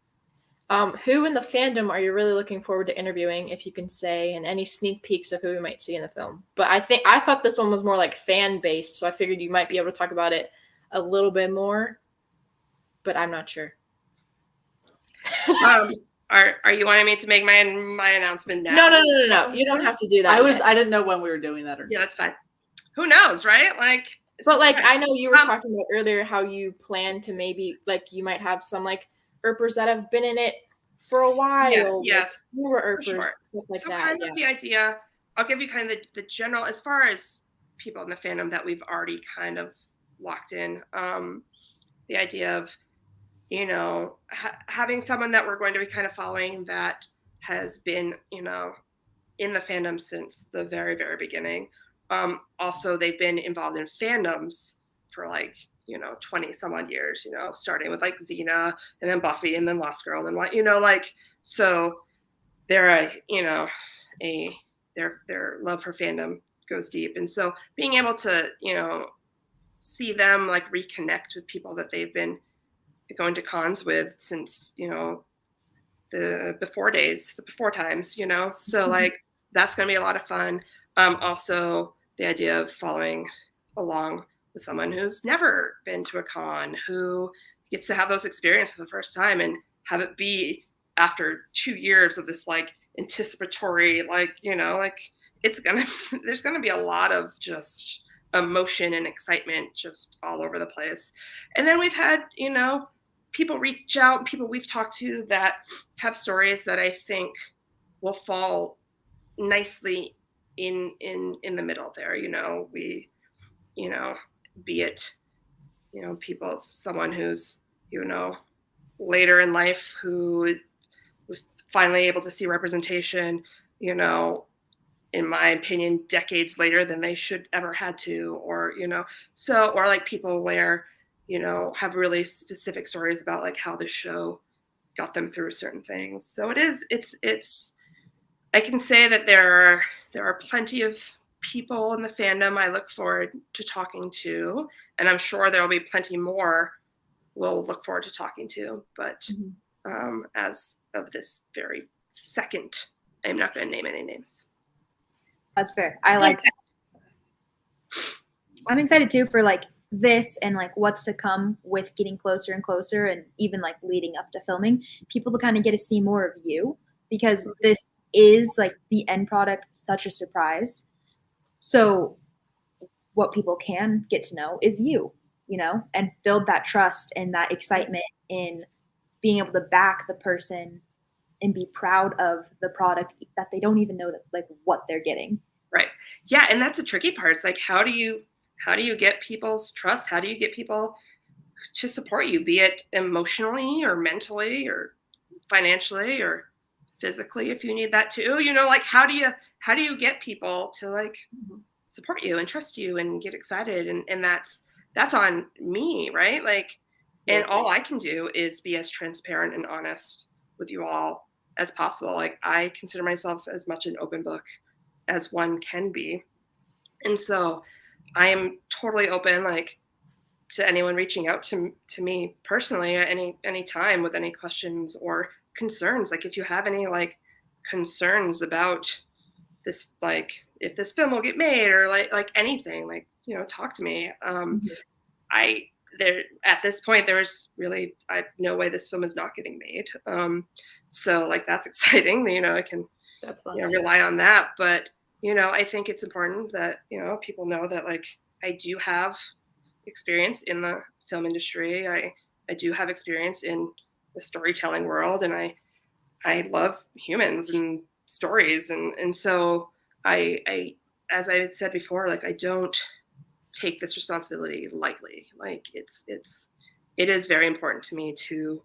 Who in the fandom are you really looking forward to interviewing, if you can say, and any sneak peeks of who we might see in the film? But I thought this one was more like fan based, so I figured you might be able to talk about it a little bit more, but I'm not sure. Are you wanting me to make my announcement now? No. You don't have to do that. I didn't know when we were doing that. Yeah, that's fine. Who knows, right? Like, but like I know you were talking about earlier how you plan to maybe like you might have some like Urpers that have been in it for a while. Yeah, yes, like newer Urpers. Sure. Like so that, kind of the idea. I'll give you kind of the general as far as people in the fandom that we've already kind of locked in. The idea of having someone that we're going to be kind of following that has been, in the fandom since the very, very beginning. Also, they've been involved in fandoms for like, 20 some odd years, starting with like Xena and then Buffy and then Lost Girl and then what, so they're a their love for fandom goes deep. And so being able to, see them like reconnect with people that they've been going to cons with since, the before days, the before times, so like that's going to be a lot of fun. Also the idea of following along with someone who's never been to a con, who gets to have those experiences for the first time and have it be after 2 years of this like anticipatory, like, there's going to be a lot of just emotion and excitement just all over the place. And then we've had, people reach out, people we've talked to that have stories that I think will fall nicely in the middle there. Be it, people, someone who's, later in life who was finally able to see representation, in my opinion, decades later than they should ever had to, or, or like people where, have really specific stories about like how the show got them through certain things. So it's, I can say that there are plenty of people in the fandom I look forward to talking to, and I'm sure there'll be plenty more we'll look forward to talking to. But as of this very second, I'm not going to name any names. That's fair. I'm excited too for like this and like what's to come with getting closer and closer, and even like leading up to filming, people to kind of get to see more of you, because this is like the end product, such a surprise. So what people can get to know is you, and build that trust and that excitement in being able to back the person and be proud of the product that they don't even know that like what they're getting. Right. Yeah. And that's a tricky part. It's like, how do you get people's trust? How do you get people to support you, be it emotionally or mentally or financially or physically, if you need that too, like, how do you get people to like support you and trust you and get excited? And that's on me. Right. Like, and all I can do is be as transparent and honest with you all as possible. Like, I consider myself as much an open book as one can be. And so I am totally open, like, to anyone reaching out to me personally at any time with any questions or concerns. Like, if you have any like concerns about this, like if this film will get made or like anything, like, talk to me. At this point, there's really no way this film is not getting made. So like, that's exciting. I can That's fun. rely on that. But, I think it's important that, people know that like, I do have experience in the film industry. I do have experience in the storytelling world, and I love humans and stories. And so I, as I had said before, like, I don't take this responsibility lightly. Like, it is very important to me to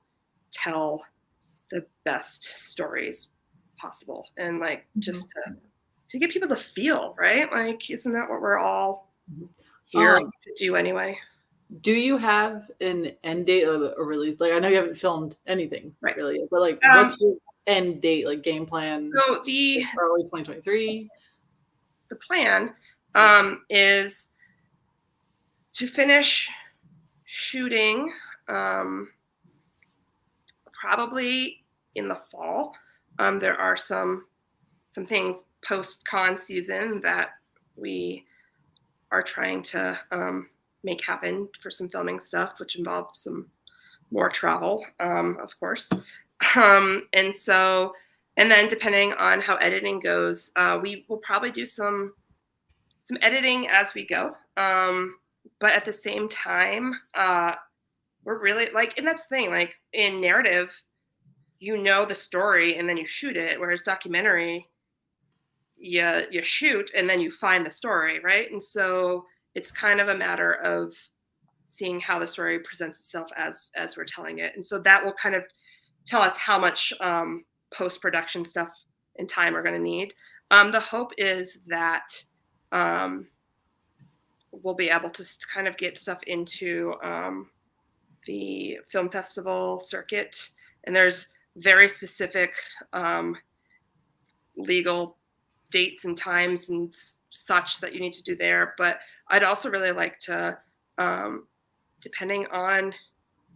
tell the best stories possible, and like just to get people to feel, right? Like, isn't that what we're all here to do anyway? Do you have an end date of a release? Like, I know you haven't filmed anything, right, really, but like, what's your end date, like game plan? So the early 2023. The plan is to finish shooting probably in the fall. There are some things post-con season that we are trying to make happen for some filming stuff, which involves some more travel, of course. And then depending on how editing goes, we will probably do some editing as we go. But at the same time, we're really like, and that's the thing, like in narrative, the story and then you shoot it, whereas documentary, you shoot and then you find the story, right? And so it's kind of a matter of seeing how the story presents itself as we're telling it. And so that will kind of tell us how much post-production stuff and time we're going to need. The hope is that we'll be able to kind of get stuff into the film festival circuit. And there's very specific legal dates and times and such that you need to do there. But I'd also really like to, depending on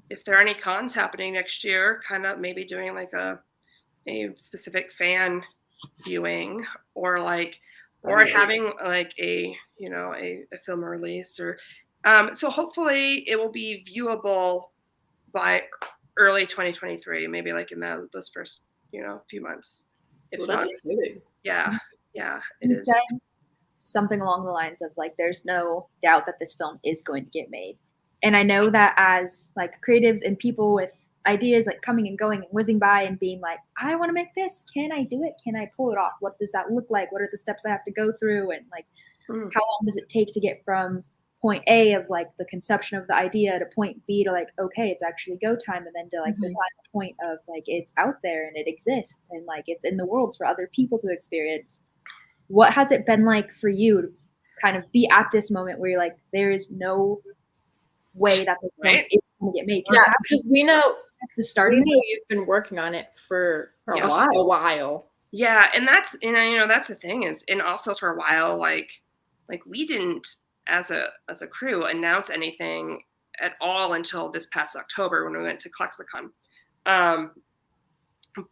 if there are any cons happening next year, kind of maybe doing like a specific fan viewing, or like, or having like a, you know, a film release, or so hopefully it will be viewable by early 2023, maybe like in those first, you know, few months. If Well, not, that's exciting. yeah, it You is. said something along the lines of like, there's no doubt that this film is going to get made. And I know that as like creatives and people with ideas like coming and going and whizzing by and being like, I want to make this. Can I do it? Can I pull it off? What does that look like? What are the steps I have to go through? And like, how long does it take to get from point A of like the conception of the idea to point B to like, okay, it's actually go time, and then to like the final point of like it's out there and it exists and like it's in the world for other people to experience. What has it been like for you to kind of be at this moment where you're like, there is no way that this film is going to get made? Yeah, because we know the starting. We know you've been working on it for a while. Yeah, and that's, you know, that's the thing is, and also for a while, like we didn't as a crew announce anything at all until this past October when we went to ClexaCon.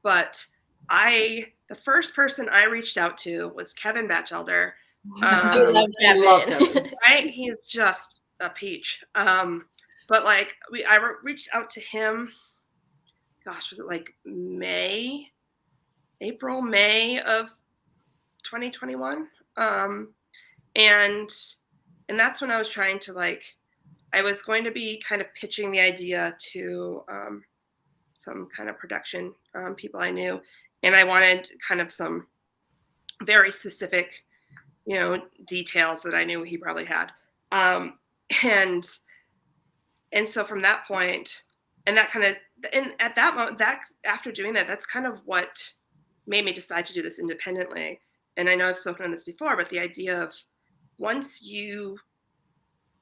But the first person I reached out to was Kevin Batchelder. I love Kevin. Right? He's just a peach. But like I reached out to him, gosh, was it like April, May of 2021? And that's when I was trying to like, I was going to be kind of pitching the idea to some kind of production people I knew. And I wanted kind of some very specific, you know, details that I knew he probably had. And so from that point, and that kind of, and at that moment, that after doing that, that's kind of what made me decide to do this independently. And I know I've spoken on this before, but the idea of once you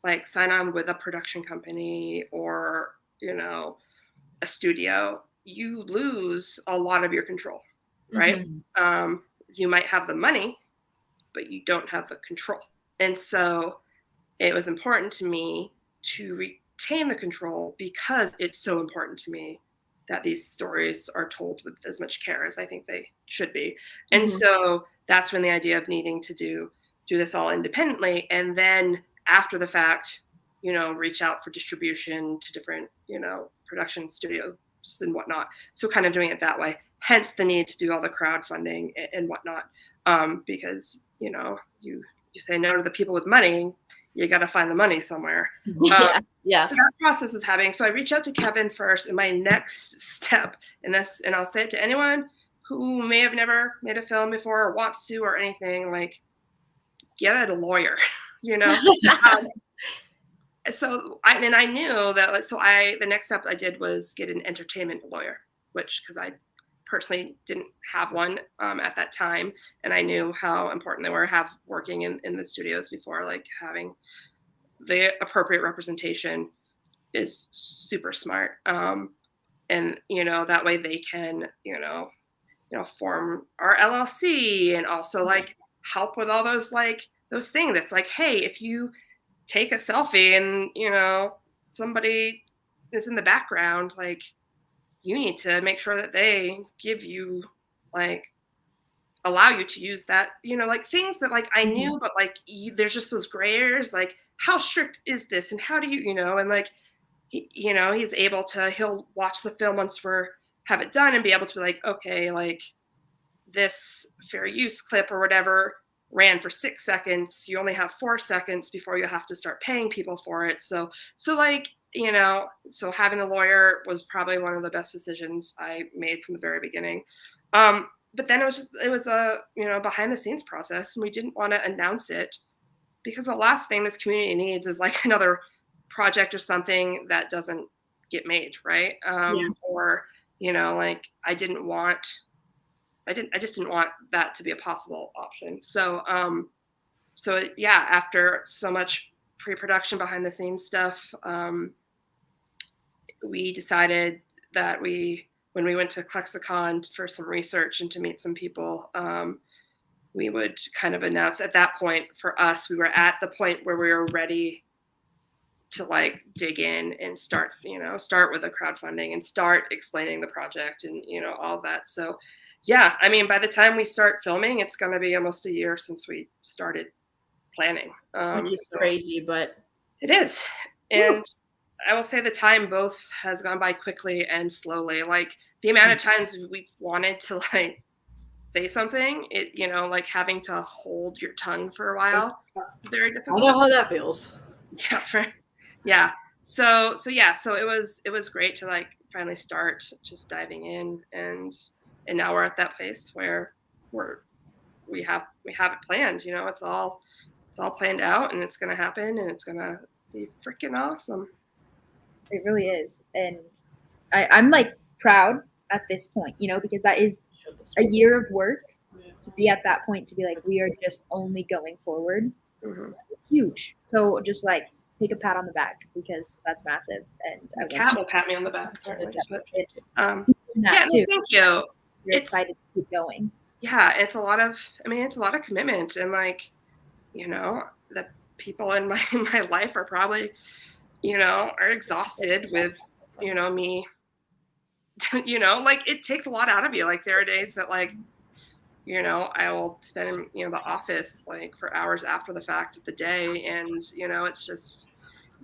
like sign on with a production company or, you know, a studio, you lose a lot of your control, right? You might have the money, but you don't have the control. And so it was important to me to retain the control because it's so important to me that these stories are told with as much care as I think they should be. And so that's when the idea of needing to do this all independently, and then after the fact, you know, reach out for distribution to different, you know, production studios and whatnot. So kind of doing it that way, hence the need to do all the crowdfunding and whatnot. Because, you know, you say no to the people with money, you got to find the money somewhere. Yeah. So that process was happening. So I reached out to Kevin first, and my next step in this, and I'll say it to anyone who may have never made a film before or wants to or anything, like, get a lawyer, you know? So I knew that, like, the next step I did was get an entertainment lawyer, which, because I personally didn't have one at that time, and I knew how important they were working in the studios before, like having the appropriate representation is super smart. And, you know, that way they can, you know, form our LLC and also like help with all those things. It's like, hey, if you take a selfie and, you know, somebody is in the background, like, you need to make sure that they give you, like, allow you to use that, you know, like things that like I knew, but like there's just those gray areas, like how strict is this and how do you know, and like, you know, he'll watch the film once have it done and be able to be like, okay, like this fair use clip or whatever ran for 6 seconds. You only have 4 seconds before you have to start paying people for it. So like, you know, so having a lawyer was probably one of the best decisions I made from the very beginning. But then it was a, you know, behind the scenes process, and we didn't want to announce it because the last thing this community needs is like another project or something that doesn't get made, right? Or, you know, like I just didn't want that to be a possible option. So yeah, after so much pre-production behind the scenes stuff, we decided that when we went to ClexaCon for some research and to meet some people, we would kind of announce. At that point, for us, we were at the point where we were ready to like dig in and start with the crowdfunding and start explaining the project and, all of that. So yeah, I mean, by the time we start filming, it's going to be almost a year since we started planning. Which is crazy, but it is. And I will say the time both has gone by quickly and slowly. Like the amount of times we've wanted to like say something, like having to hold your tongue for a while. It's very difficult. I know how that feels. Yeah, right. Yeah. So it was great to like finally start just diving in, and now we're at that place where we have it planned. It's all planned out, and it's gonna happen, and it's gonna be freaking awesome. It really is, and I'm like proud at this point, because that is a year of work to be at that point, to be like, we are just only going forward. Mm-hmm. It's huge. So just like take a pat on the back, because that's massive. And the cat will pat me on the back. Thank you. You're excited to keep going. Yeah, it's a lot of commitment, and like, the people in my life are probably, are exhausted with, me, like it takes a lot out of you. Like there are days that like, I will spend in, the office like for hours after the fact of the day. And, it's just,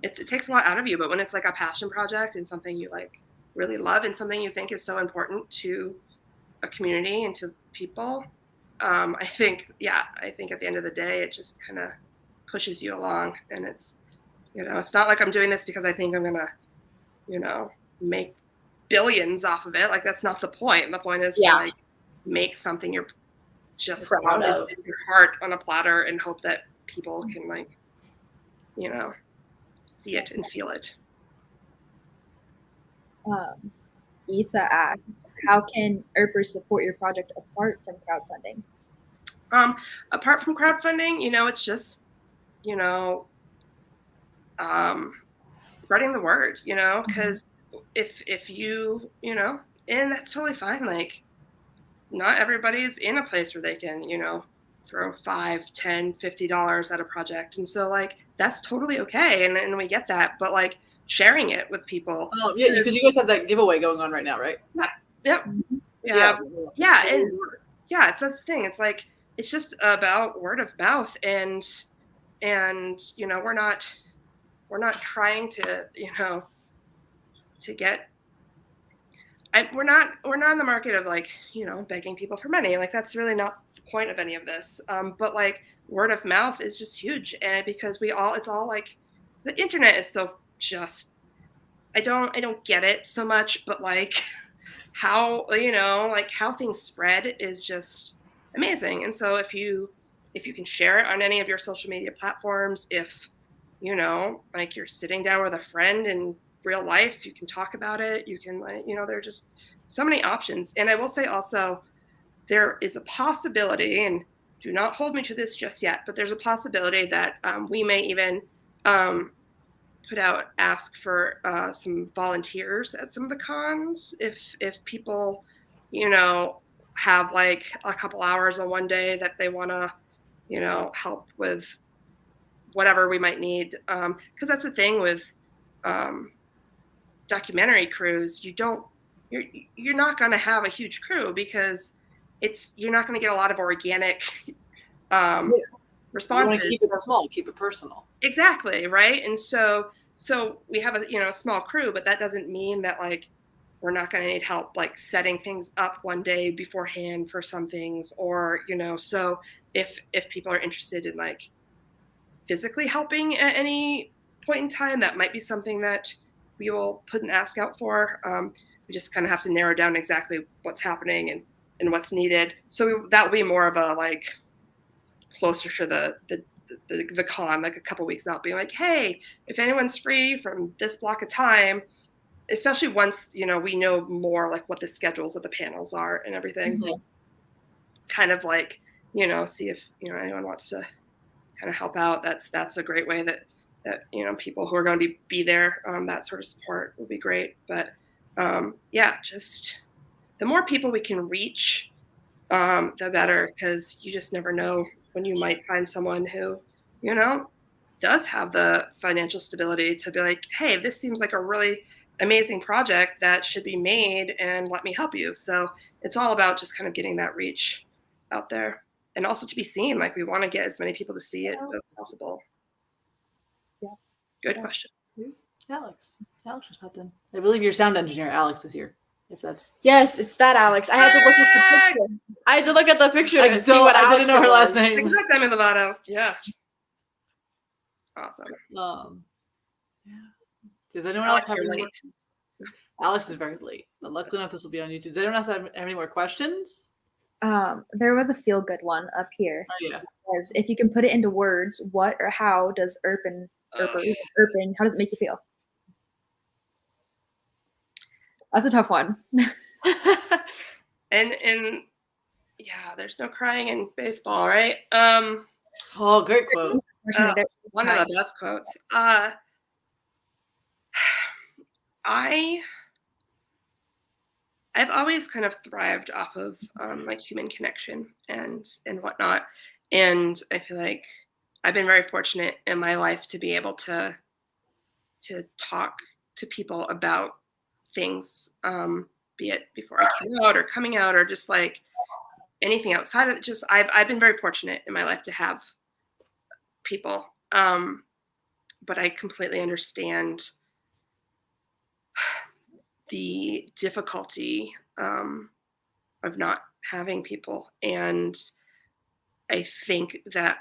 it takes a lot out of you. But when it's like a passion project and something you like really love and something you think is so important to a community and to people, I think at the end of the day, it just kind of pushes you along. And it's, it's not like I'm doing this because I think I'm going to, make billions off of it. Like that's not the point. The point is to like make something you're just proud of, your heart on a platter, and hope that people can like, see it and feel it. Isa asked, how can Urper support your project apart from crowdfunding? Apart from crowdfunding, it's just, spreading the word, because if you, and that's totally fine. Like not everybody's in a place where they can, throw $5, $10, $50 at a project. And so like, that's totally okay. And we get that, but like sharing it with people. Oh yeah, because you guys have that giveaway going on right now, right? Yep. Yeah. And it's a thing. It's like, it's just about word of mouth, and we're not trying to, to get, we're not in the market of like, begging people for money. Like that's really not the point of any of this. But like word of mouth is just huge. And because it's all like, the internet is so just, I don't get it so much, but like how, like how things spread is just amazing. And so if you can share it on any of your social media platforms, if, like you're sitting down with a friend in real life, you can talk about it. You can like, there are just so many options. And I will say also, there is a possibility, and do not hold me to this just yet, but there's a possibility that we may even ask for some volunteers at some of the cons. If people, have like a couple hours on one day that they want to, help with whatever we might need. Because that's the thing with documentary crews, you're not going to have a huge crew, because you're not going to get a lot of organic responses. You want to keep it small, keep it personal. Exactly, right? And so we have a small crew, but that doesn't mean that like we're not going to need help like setting things up one day beforehand for some things, or so if people are interested in like physically helping at any point in time, that might be something that we will put an ask out for. We just kind of have to narrow down exactly what's happening and what's needed. So that will be more of a like closer to the con, like a couple weeks out, being like, hey, if anyone's free from this block of time, especially once we know more like what the schedules of the panels are and everything, kind of like see if anyone wants to kind of help out. That's a great way that people who are going to be there, that sort of support would be great. But just the more people we can reach the better, because you just never know when you might find someone who, you know, does have the financial stability to be like, hey, this seems like a really amazing project that should be made, and let me help you. So it's all about just kind of getting that reach out there, and also to be seen. Like, we want to get as many people to see it as possible. Yeah. Good question. Alex just popped in. I believe your sound engineer, Alex, is here. If that's Yes, it's that Alex. I had to look at the picture. I had to look at the picture to see what Alex didn't know her last was. name. Exact Demi Lovato. Yeah. Awesome. Yeah. Does anyone Alex, else have you're any late. Alex is very late. But luckily enough, this will be on YouTube. Does anyone else have any more questions? There was a feel good one up here. Oh yeah. Because if you can put it into words, what or how does Urper, how does it make you feel? That's a tough one. And yeah, there's no crying in baseball, right? Oh, great quote. One of the best quotes. I've always kind of thrived off of like human connection and whatnot, and I feel like I've been very fortunate in my life to be able to talk to people about things, be it before I came out or coming out or just like anything outside of it. Just I've been very fortunate in my life to have people, but I completely understand the difficulty of not having people, and I think that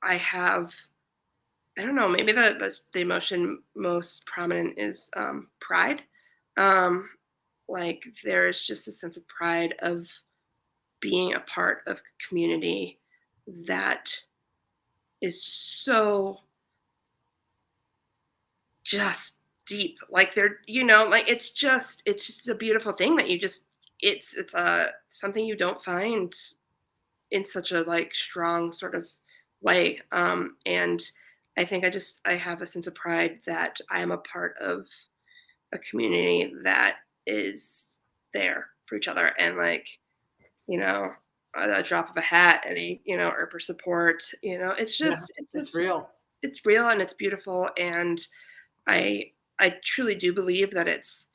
I have, I don't know, maybe the emotion most prominent is pride. Like, there's just a sense of pride of being a part of a community that is so just deep. Like, they're, you know, like it's just a beautiful thing that you just, it's something you don't find in such a like strong sort of way. And I think I have a sense of pride that I am a part of a community that is there for each other, and like, you know, a drop of a hat, any, you know, Urper support, you know, it's just, it's real. It's real and it's beautiful. And I truly do believe that it's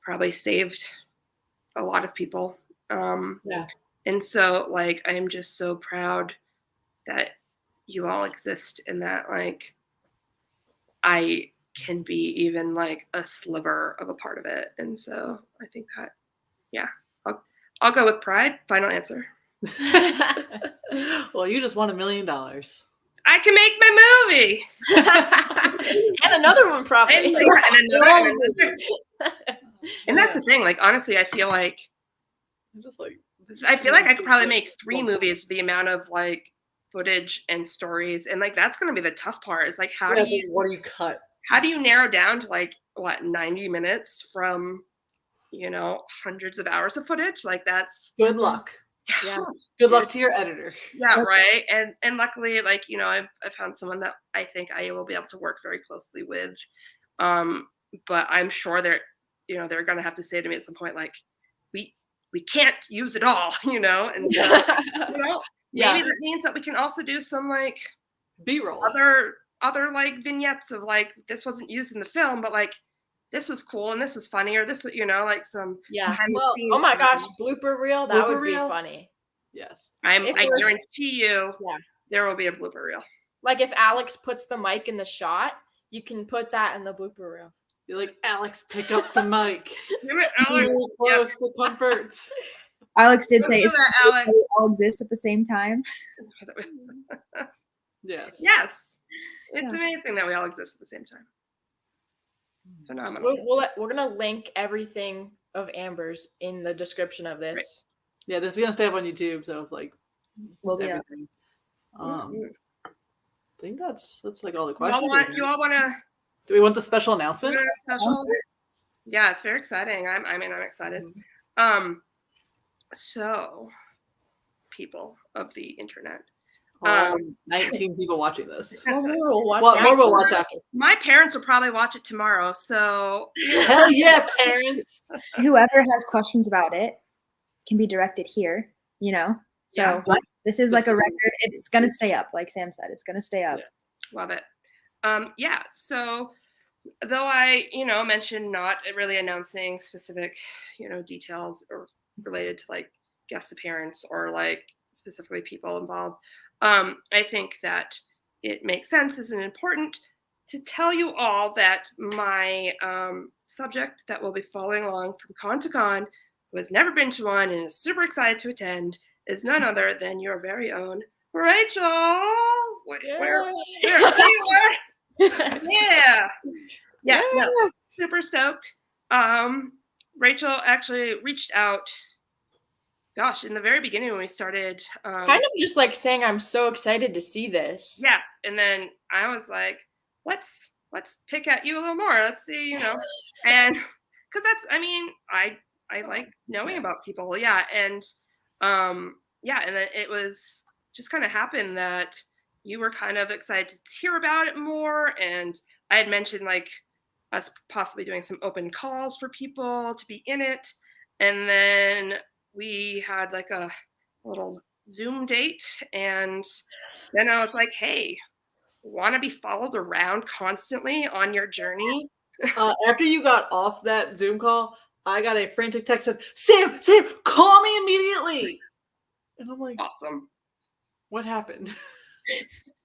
probably saved a lot of people. Yeah. And so like, I am just so proud that you all exist, and that like, I can be even like a sliver of a part of it. And so I think that, yeah, I'll go with pride. Final answer. Well, you just won $1 million. I can make my movie. And another one, probably. And another. And that's the thing. Like, honestly, I feel like I could probably make 3 movies with the amount of like footage and stories, and like that's going to be the tough part. Is like, what do you cut? How do you narrow down to like 90 minutes from, you know, hundreds of hours of footage? Like, that's good luck. Yeah. Good luck to your editor. Yeah, right. And luckily, like, you know, I've found someone that I think I will be able to work very closely with. But I'm sure they're going to have to say to me at some point, like, we can't use it all, you know? And so, you know, maybe that means that we can also do some like B-roll, other like vignettes of like, this wasn't used in the film, but like, this was cool and this was funny, or this, you know, like some behind the scenes. Oh my gosh, blooper reel, that would be funny. Yes. I guarantee you there will be a blooper reel. Like, if Alex puts the mic in the shot, you can put that in the blooper reel. You're like, Alex, pick up the mic. Alex, close the comfort. Alex did say, "Is Alex all exist at the same time?" Yes. Yes. It's amazing that we all exist at the same time. It's phenomenal. We're gonna link everything of Amber's in the description of this. Right. Yeah, this is gonna stay up on YouTube, so like, everything. I think that's like all the questions. You all want to? Do we want the special announcement? Yeah, it's very exciting. I'm excited. So, people of the internet. 19 people watching this. More will watch after. My parents will probably watch it tomorrow. So hell yeah, parents! Whoever has questions about it can be directed here. you know? So this is like a record. It's going to stay up. Like Sam said, it's going to stay up. Yeah. Love it. Yeah. So though I, mentioned not really announcing specific, details or related to like guest appearance or like specifically people involved, I think that it makes sense and important to tell you all that my subject that will be following along from con to con, who has never been to one and is super excited to attend, is none other than your very own Rachel. Where you are? Yeah. No, super stoked. Rachel actually reached out, gosh, in the very beginning when we started. Kind of just like saying, I'm so excited to see this. Yes. And then I was like, let's pick at you a little more. Let's see, and because that's, I like knowing about people. Yeah. And and then it was just kind of happened that you were kind of excited to hear about it more. And I had mentioned like us possibly doing some open calls for people to be in it. And then we had like a little Zoom date. And then I was like, hey, want to be followed around constantly on your journey? After you got off that Zoom call, I got a frantic text of, Sam, call me immediately. And I'm like, awesome. What happened?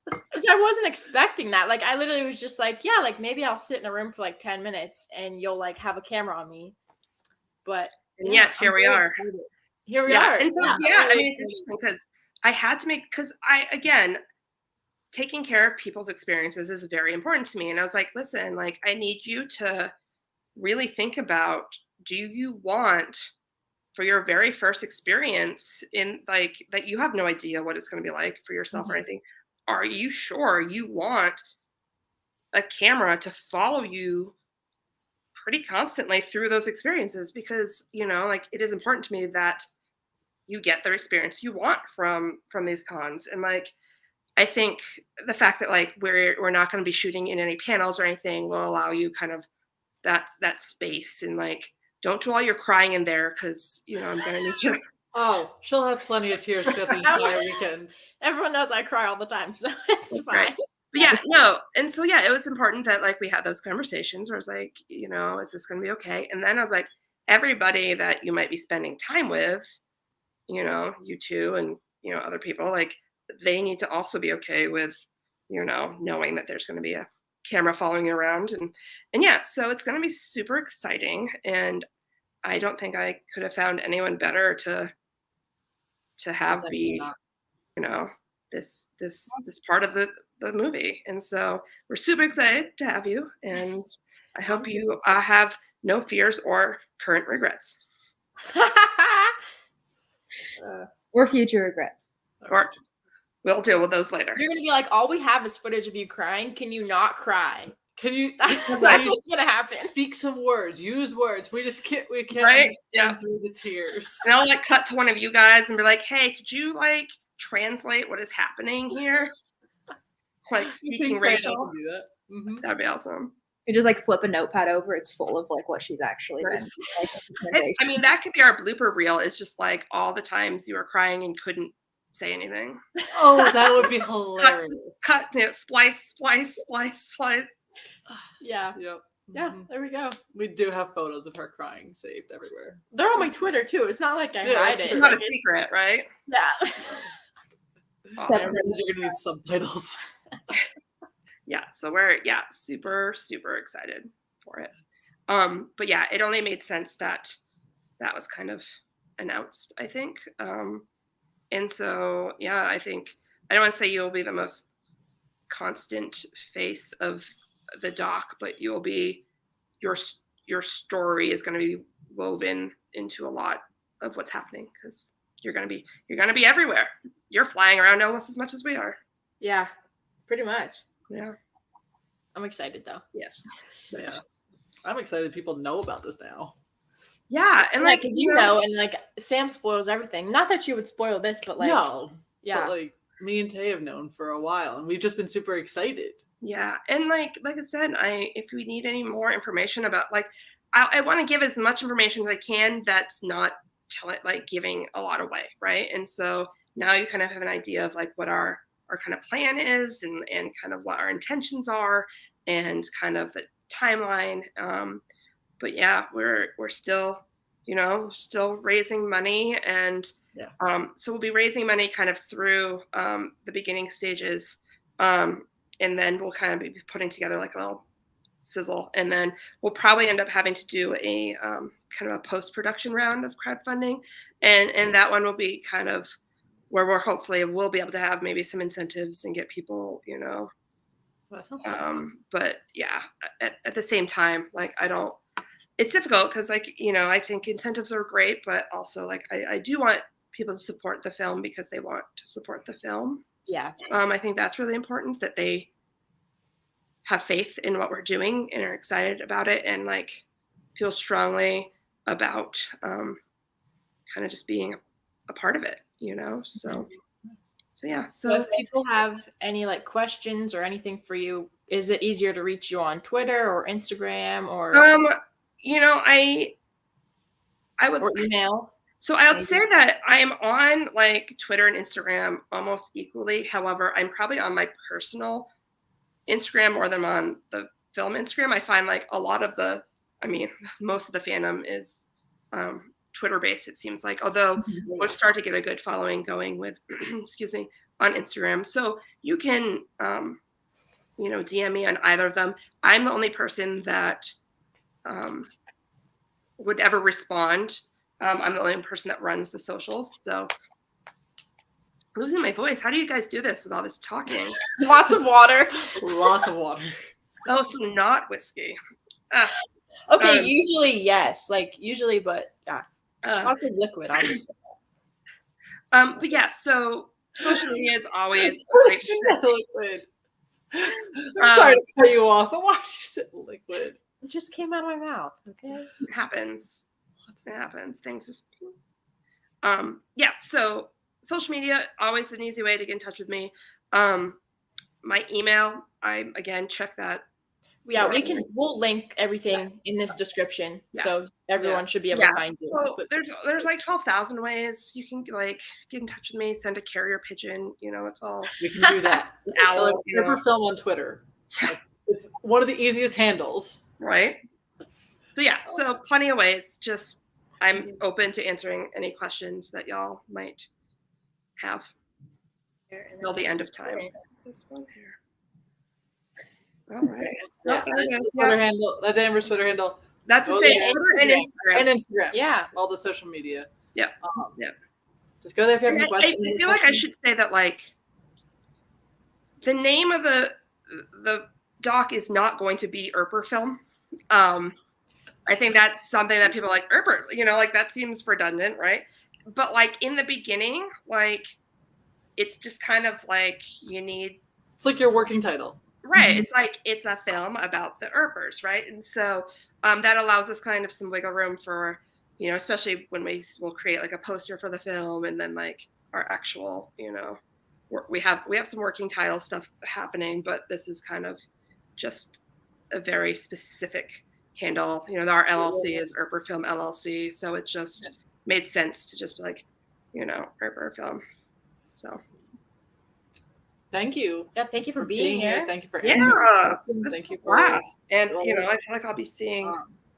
Because I wasn't expecting that. Like, I literally was just like, yeah, like maybe I'll sit in a room for like 10 minutes and you'll like have a camera on me. But yet here we are. Here we are. And so, it's interesting because I had to because taking care of people's experiences is very important to me. And I was like, listen, like, I need you to really think about, do you want for your very first experience in like that you have no idea what it's going to be like for yourself or anything? Are you sure you want a camera to follow you pretty constantly through those experiences? Because, like, it is important to me that you get the experience you want from these cons. And like, I think the fact that like we're not going to be shooting in any panels or anything will allow you kind of that space, and like, don't do all your crying in there because I'm going to need to. Oh, she'll have plenty of tears throughout the entire weekend. Everyone knows I cry all the time, so it's fine. Right. But yeah, no. And so, it was important that like we had those conversations where I was like, is this going to be okay? And then I was like, everybody that you might be spending time with, you two and, other people, like, they need to also be okay with, knowing that there's going to be a camera following you around. And yeah, so it's going to be super exciting. And I don't think I could have found anyone better to have be, this part of the movie. And so we're super excited to have you. And I hope you have no fears or current regrets. Or future regrets. Or we'll deal with those later. You're going to be like, all we have is footage of you crying. Can you not cry? Can you? That's what's going to happen. Speak some words. Use words. We can't right? through the tears. And I'll like cut to one of you guys and be like, hey, could you like translate what is happening here? Like speaking Rachel. Do that. Mm-hmm. That'd be awesome. You just like flip a notepad over. It's full of like what she's actually been. Like, that could be our blooper reel. It's just like all the times you were crying and couldn't say anything. Oh, that would be hilarious. Cut, splice. Yeah. Yep. Yeah, there we go. We do have photos of her crying saved everywhere. They're on my Twitter too. It's not like I hide it. It's not a secret, right? Yeah. You're gonna need subtitles. Yeah, so we're super, super excited for it. But yeah, it only made sense that was kind of announced, I think. And so I think I don't want to say you'll be the most constant face of the doc, but you'll be your story is going to be woven into a lot of what's happening because you're going to be everywhere. You're flying around almost as much as we are. Yeah, pretty much. Yeah. I'm excited though. Yeah. I'm excited people know about this now. Yeah, and like and like Sam spoils everything. Not that you would spoil this, but like no. Yeah. But like me and Tay have known for a while and we've just been super excited. Yeah. And like I said, if we need any more information about like I want to give as much information as I can that's not giving a lot away, right? And so now you kind of have an idea of like what our kind of plan is and kind of what our intentions are and kind of the timeline. But yeah, we're still, still raising money, and so we'll be raising money kind of through the beginning stages, and then we'll kind of be putting together like a little sizzle, and then we'll probably end up having to do a kind of a post-production round of crowdfunding, and that one will be kind of where we'll be able to have maybe some incentives and get people, That sounds awesome. but yeah, at the same time, like it's difficult because like, I think incentives are great, but also like I do want people to support the film because they want to support the film. Yeah. I think that's really important, that they have faith in what we're doing and are excited about it and like feel strongly about kind of just being a part of it, so yeah. So if people have any like questions or anything for you, is it easier to reach you on Twitter or Instagram or I would, or email? so I would say that I am on like Twitter and Instagram almost equally. However, I'm probably on my personal Instagram more than on the film Instagram. I find like a lot of most of the fandom is Twitter based, it seems like, although we've started to get a good following going with excuse me, on Instagram. So you can DM me on either of them. I'm the only person that would ever respond. I'm the only person that runs the socials. So losing my voice. How do you guys do this with all this talking? Lots of water. Lots of water. Oh, so not whiskey. Okay, usually yes, but yeah, lots of liquid, obviously. But yeah, so social media is always great. Liquid. I'm sorry to cut you off, but why did you say liquid? It just came out of my mouth. Okay, it happens. It happens. Things just. Yeah. So social media, always an easy way to get in touch with me. My email, check that. Yeah, we'll link everything in this description, so everyone should be able to find you. So there's like 12,000 ways you can like get in touch with me, send a carrier pigeon, it's all. We can do that. Owl, Earper Film on Twitter. It's one of the easiest handles. Right. So yeah, so plenty of ways. Just I'm open to answering any questions that y'all might have until the end of time. This one here. All right. Yeah. Twitter handle. That's Amber's Twitter handle. That's the same. Twitter and Instagram. And Instagram. Yeah. All the social media. Yeah. Just go there if you have any questions. I feel like I should say that like the name of the doc is not going to be Earper Film. I think that's something that people are like Urper, like that seems redundant, right? But like in the beginning, like it's just kind of like it's like your working title. Right. Mm-hmm. It's like it's a film about the Urpers, right? And so that allows us kind of some wiggle room for, especially when we'll create like a poster for the film and then like our actual, we have some working title stuff happening, but this is kind of just a very specific handle. Our LLC is Earper Film LLC, so it just made sense to just be like, Earper Film. So. Thank you. Yeah, thank you for being here. Thank you for thank you for class. And I feel like I'll be seeing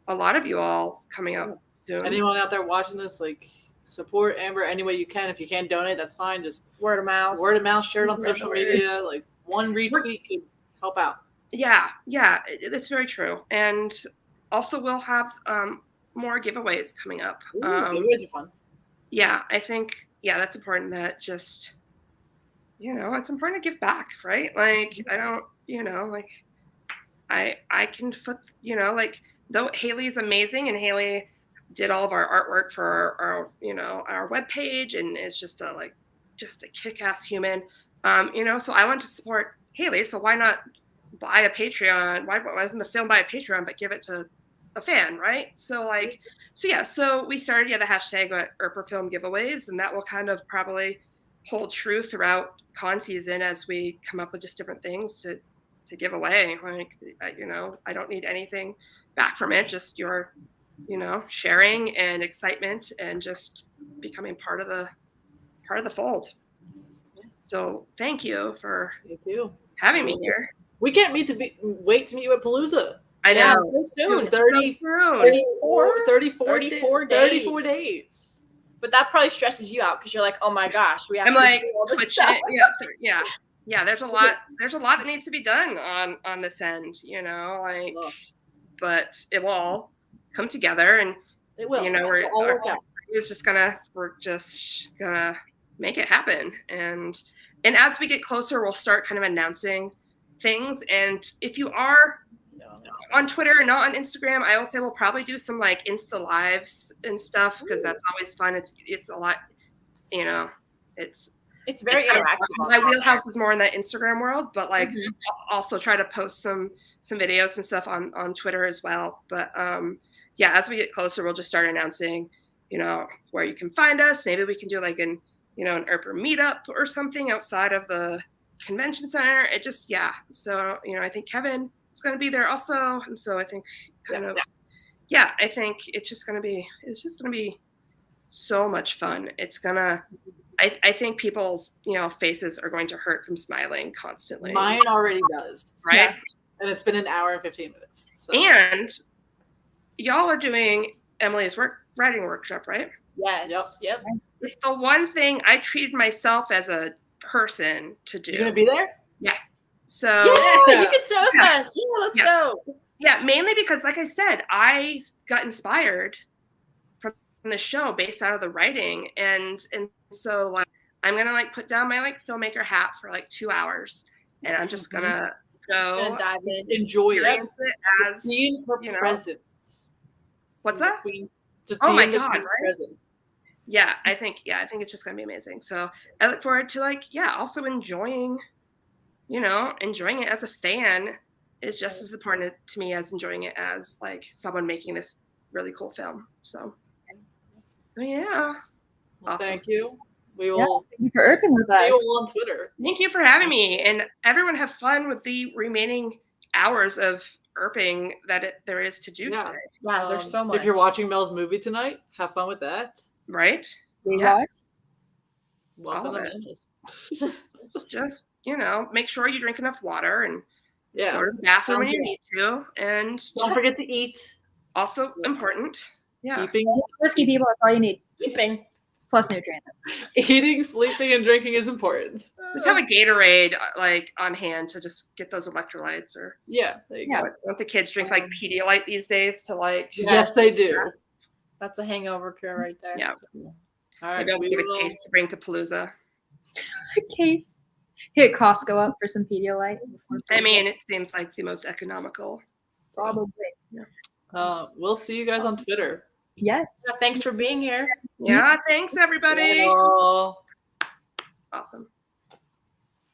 a lot of you all coming up soon. Anyone out there watching this, like support Amber any way you can. If you can't donate, that's fine. Just word of mouth, share it on social media. Like one retweet could help out. Yeah, it's very true. And also we'll have more giveaways coming up. Ooh, giveaways are fun. Yeah, I think that's important. That just it's important to give back, right? Like I don't, like I can like though Haley's amazing and Haley did all of our artwork for our our webpage and is just a kick-ass human. So I want to support Haley, so why not buy a Patreon? Why doesn't the film buy a Patreon but give it to a fan, right? So so we started the hashtag Earper Film giveaways, and that will kind of probably hold true throughout con season as we come up with just different things to give away. Like I don't need anything back from it, just your sharing and excitement and just becoming part of the fold. So thank you for having me here. We can't wait to meet you at Palooza. I know. So soon. 34 days. But that probably stresses you out because you're like, oh my gosh, we have I'm to like, do all this Twitch stuff. it. Yeah. There's a lot that needs to be done on this end, but it will all come together, and it will. We're just gonna make it happen, and as we get closer, we'll start kind of announcing things. And if you are on Twitter and not on Instagram, I will say we'll probably do some like Insta lives and stuff because that's always fun. It's a lot, it's very interactive. My wheelhouse is more in the Instagram world, but like I'll also try to post some videos and stuff on Twitter as well. But as we get closer, we'll just start announcing, where you can find us. Maybe we can do like an Earper meetup or something outside of the convention center. It just, So, I think Kevin is going to be there also. And so I think I think it's just going to be so much fun. It's going to, I think people's, faces are going to hurt from smiling constantly. Mine already does. Right. Yeah. And it's been an hour and 15 minutes. So. And y'all are doing Emily's writing workshop, right? Yes. Yep. It's the one thing I treated myself as a person to do. You're going to be there? Yeah. So you can sit with us. Yeah, let's go. Yeah, mainly because, like I said, I got inspired from the show based out of the writing, and so like I'm gonna like put down my like filmmaker hat for like 2 hours, and I'm just gonna go dive in, enjoy it as being her presence. What's that? Just oh my god! Right? Present. Yeah, I think it's just gonna be amazing. So I look forward to also enjoying it as a fan is just as important to me as enjoying it as like someone making this really cool film. So yeah. Well, awesome. Thank you. We will. Thank you for Urping with us. On Twitter. Thank you for having me, and everyone have fun with the remaining hours of Urping that there is to do today. Wow, there's so much. If you're watching Mel's movie tonight, have fun with that. Right? Yes. Welcome to It's just make sure you drink enough water and go to the bathroom when you need to, and don't forget to eat. Also important. Yeah. It's whiskey, people. That's all you need. Keeping plus nutrients. Eating, sleeping, and drinking is important. Just have a Gatorade like on hand to just get those electrolytes, or there you go. Don't the kids drink like Pedialyte these days to like? Yes, they do. That's a hangover cure right there. Yeah. All right. Maybe I'll get a case to bring to Palooza. A case. Hit Costco up for some Pedialyte. I mean, it seems like the most economical. Probably. Yeah. We'll see you guys on Twitter. Yes. Thanks for being here. Yeah. Thanks, everybody. Awesome.